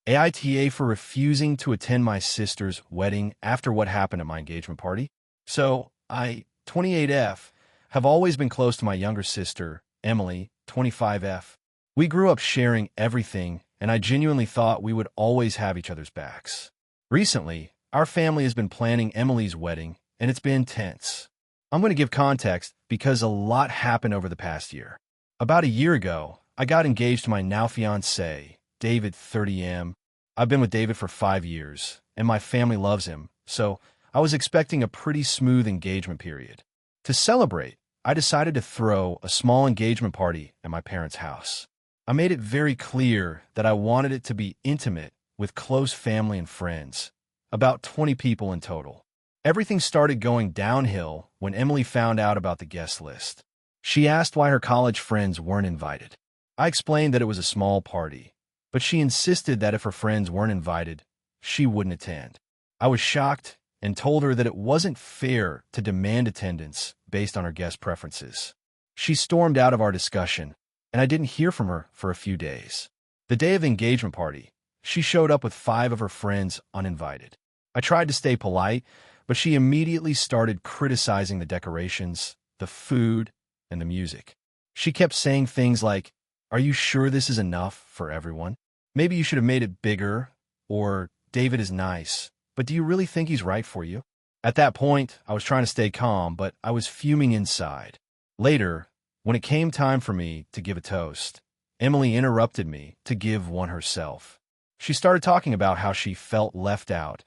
AITA for refusing to attend my sister's wedding after what happened at my engagement party. So, I, 28F, have always been close to my younger sister, Emily, 25F. We grew up sharing everything, and I genuinely thought we would always have each other's backs. Recently, our family has been planning Emily's wedding, and it's been tense. I'm going to give context because a lot happened over the past year. About a year ago, I got engaged to my now fiancé, David, 30M. I've been with David for 5 years, and my family loves him, so I was expecting a pretty smooth engagement period. To celebrate, I decided to throw a small engagement party at my parents' house. I made it very clear that I wanted it to be intimate with close family and friends, about 20 people in total. Everything started going downhill when Emily found out about the guest list. She asked why her college friends weren't invited. I explained that it was a small party, but she insisted that if her friends weren't invited, she wouldn't attend. I was shocked and told her that it wasn't fair to demand attendance based on her guest preferences. She stormed out of our discussion, and I didn't hear from her for a few days. The day of the engagement party, she showed up with 5 of her friends uninvited. I tried to stay polite, but she immediately started criticizing the decorations, the food, and the music. She kept saying things like, "Are you sure this is enough for everyone? Maybe you should have made it bigger," or "David is nice, but do you really think he's right for you?" At that point, I was trying to stay calm, but I was fuming inside. Later, when it came time for me to give a toast, Emily interrupted me to give one herself. She started talking about how she felt left out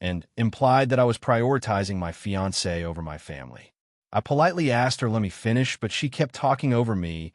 and implied that I was prioritizing my fiancé over my family. I politely asked her to let me finish, but she kept talking over me,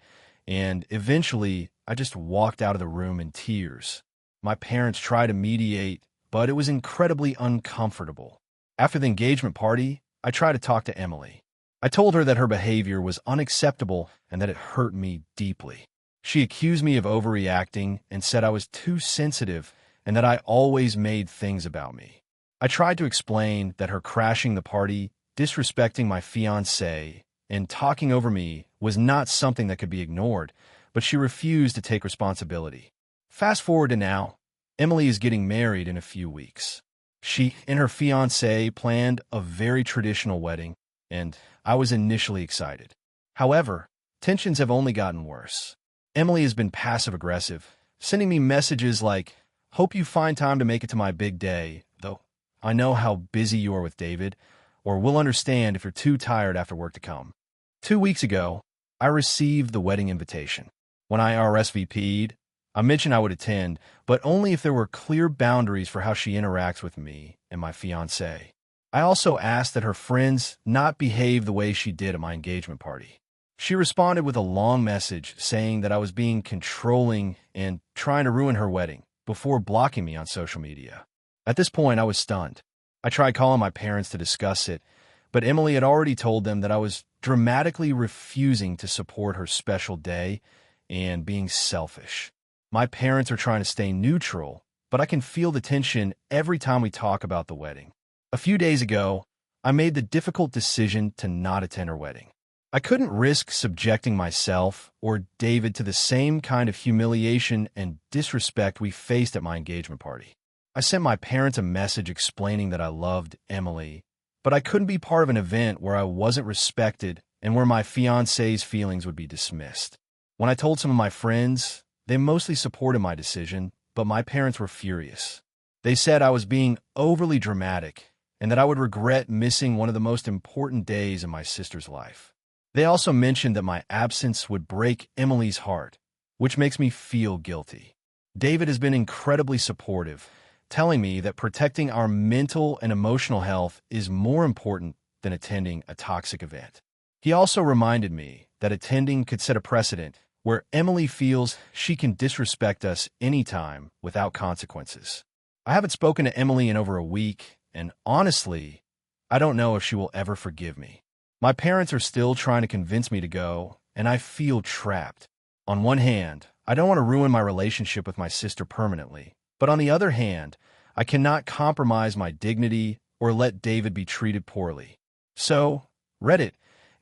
and eventually I just walked out of the room in tears. My parents tried to mediate, but it was incredibly uncomfortable. After the engagement party, I tried to talk to Emily. I told her that her behavior was unacceptable and that it hurt me deeply. She accused me of overreacting and said I was too sensitive and that I always made things about me. I tried to explain that her crashing the party, disrespecting my fiancé, and talking over me was not something that could be ignored, but she refused to take responsibility. Fast forward to now, Emily is getting married in a few weeks. She and her fiancé planned a very traditional wedding, and I was initially excited. However, tensions have only gotten worse. Emily has been passive-aggressive, sending me messages like, "Hope you find time to make it to my big day, though I know how busy you are with David, or we'll understand if you're too tired after work to come." 2 weeks ago, I received the wedding invitation. When I RSVP'd, I mentioned I would attend, but only if there were clear boundaries for how she interacts with me and my fiancé. I also asked that her friends not behave the way she did at my engagement party. She responded with a long message saying that I was being controlling and trying to ruin her wedding before blocking me on social media. At this point, I was stunned. I tried calling my parents to discuss it, but Emily had already told them that I was dramatically refusing to support her special day and being selfish. My parents are trying to stay neutral, but I can feel the tension every time we talk about the wedding. A few days ago, I made the difficult decision to not attend her wedding. I couldn't risk subjecting myself or David to the same kind of humiliation and disrespect we faced at my engagement party. I sent my parents a message explaining that I loved Emily, but I couldn't be part of an event where I wasn't respected and where my fiancé's feelings would be dismissed. When I told some of my friends, they mostly supported my decision, but my parents were furious. They said I was being overly dramatic and that I would regret missing one of the most important days in my sister's life. They also mentioned that my absence would break Emily's heart, which makes me feel guilty. David has been incredibly supportive, telling me that protecting our mental and emotional health is more important than attending a toxic event. He also reminded me that attending could set a precedent where Emily feels she can disrespect us anytime without consequences. I haven't spoken to Emily in over a week, and honestly, I don't know if she will ever forgive me. My parents are still trying to convince me to go, and I feel trapped. On one hand, I don't want to ruin my relationship with my sister permanently, but on the other hand, I cannot compromise my dignity or let David be treated poorly. So, Reddit,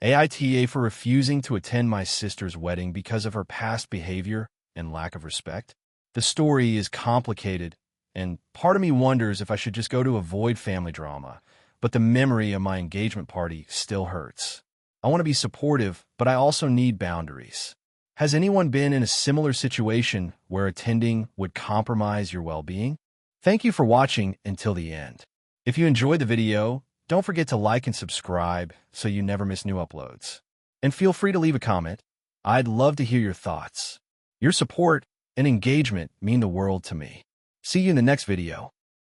AITA for refusing to attend my sister's wedding because of her past behavior and lack of respect. The story is complicated, and part of me wonders if I should just go to avoid family drama, but the memory of my engagement party still hurts. I want to be supportive, but I also need boundaries. Has anyone been in a similar situation where attending would compromise your well-being? Thank you for watching until the end. If you enjoyed the video, don't forget to like and subscribe so you never miss new uploads. And feel free to leave a comment. I'd love to hear your thoughts. Your support and engagement mean the world to me. See you in the next video.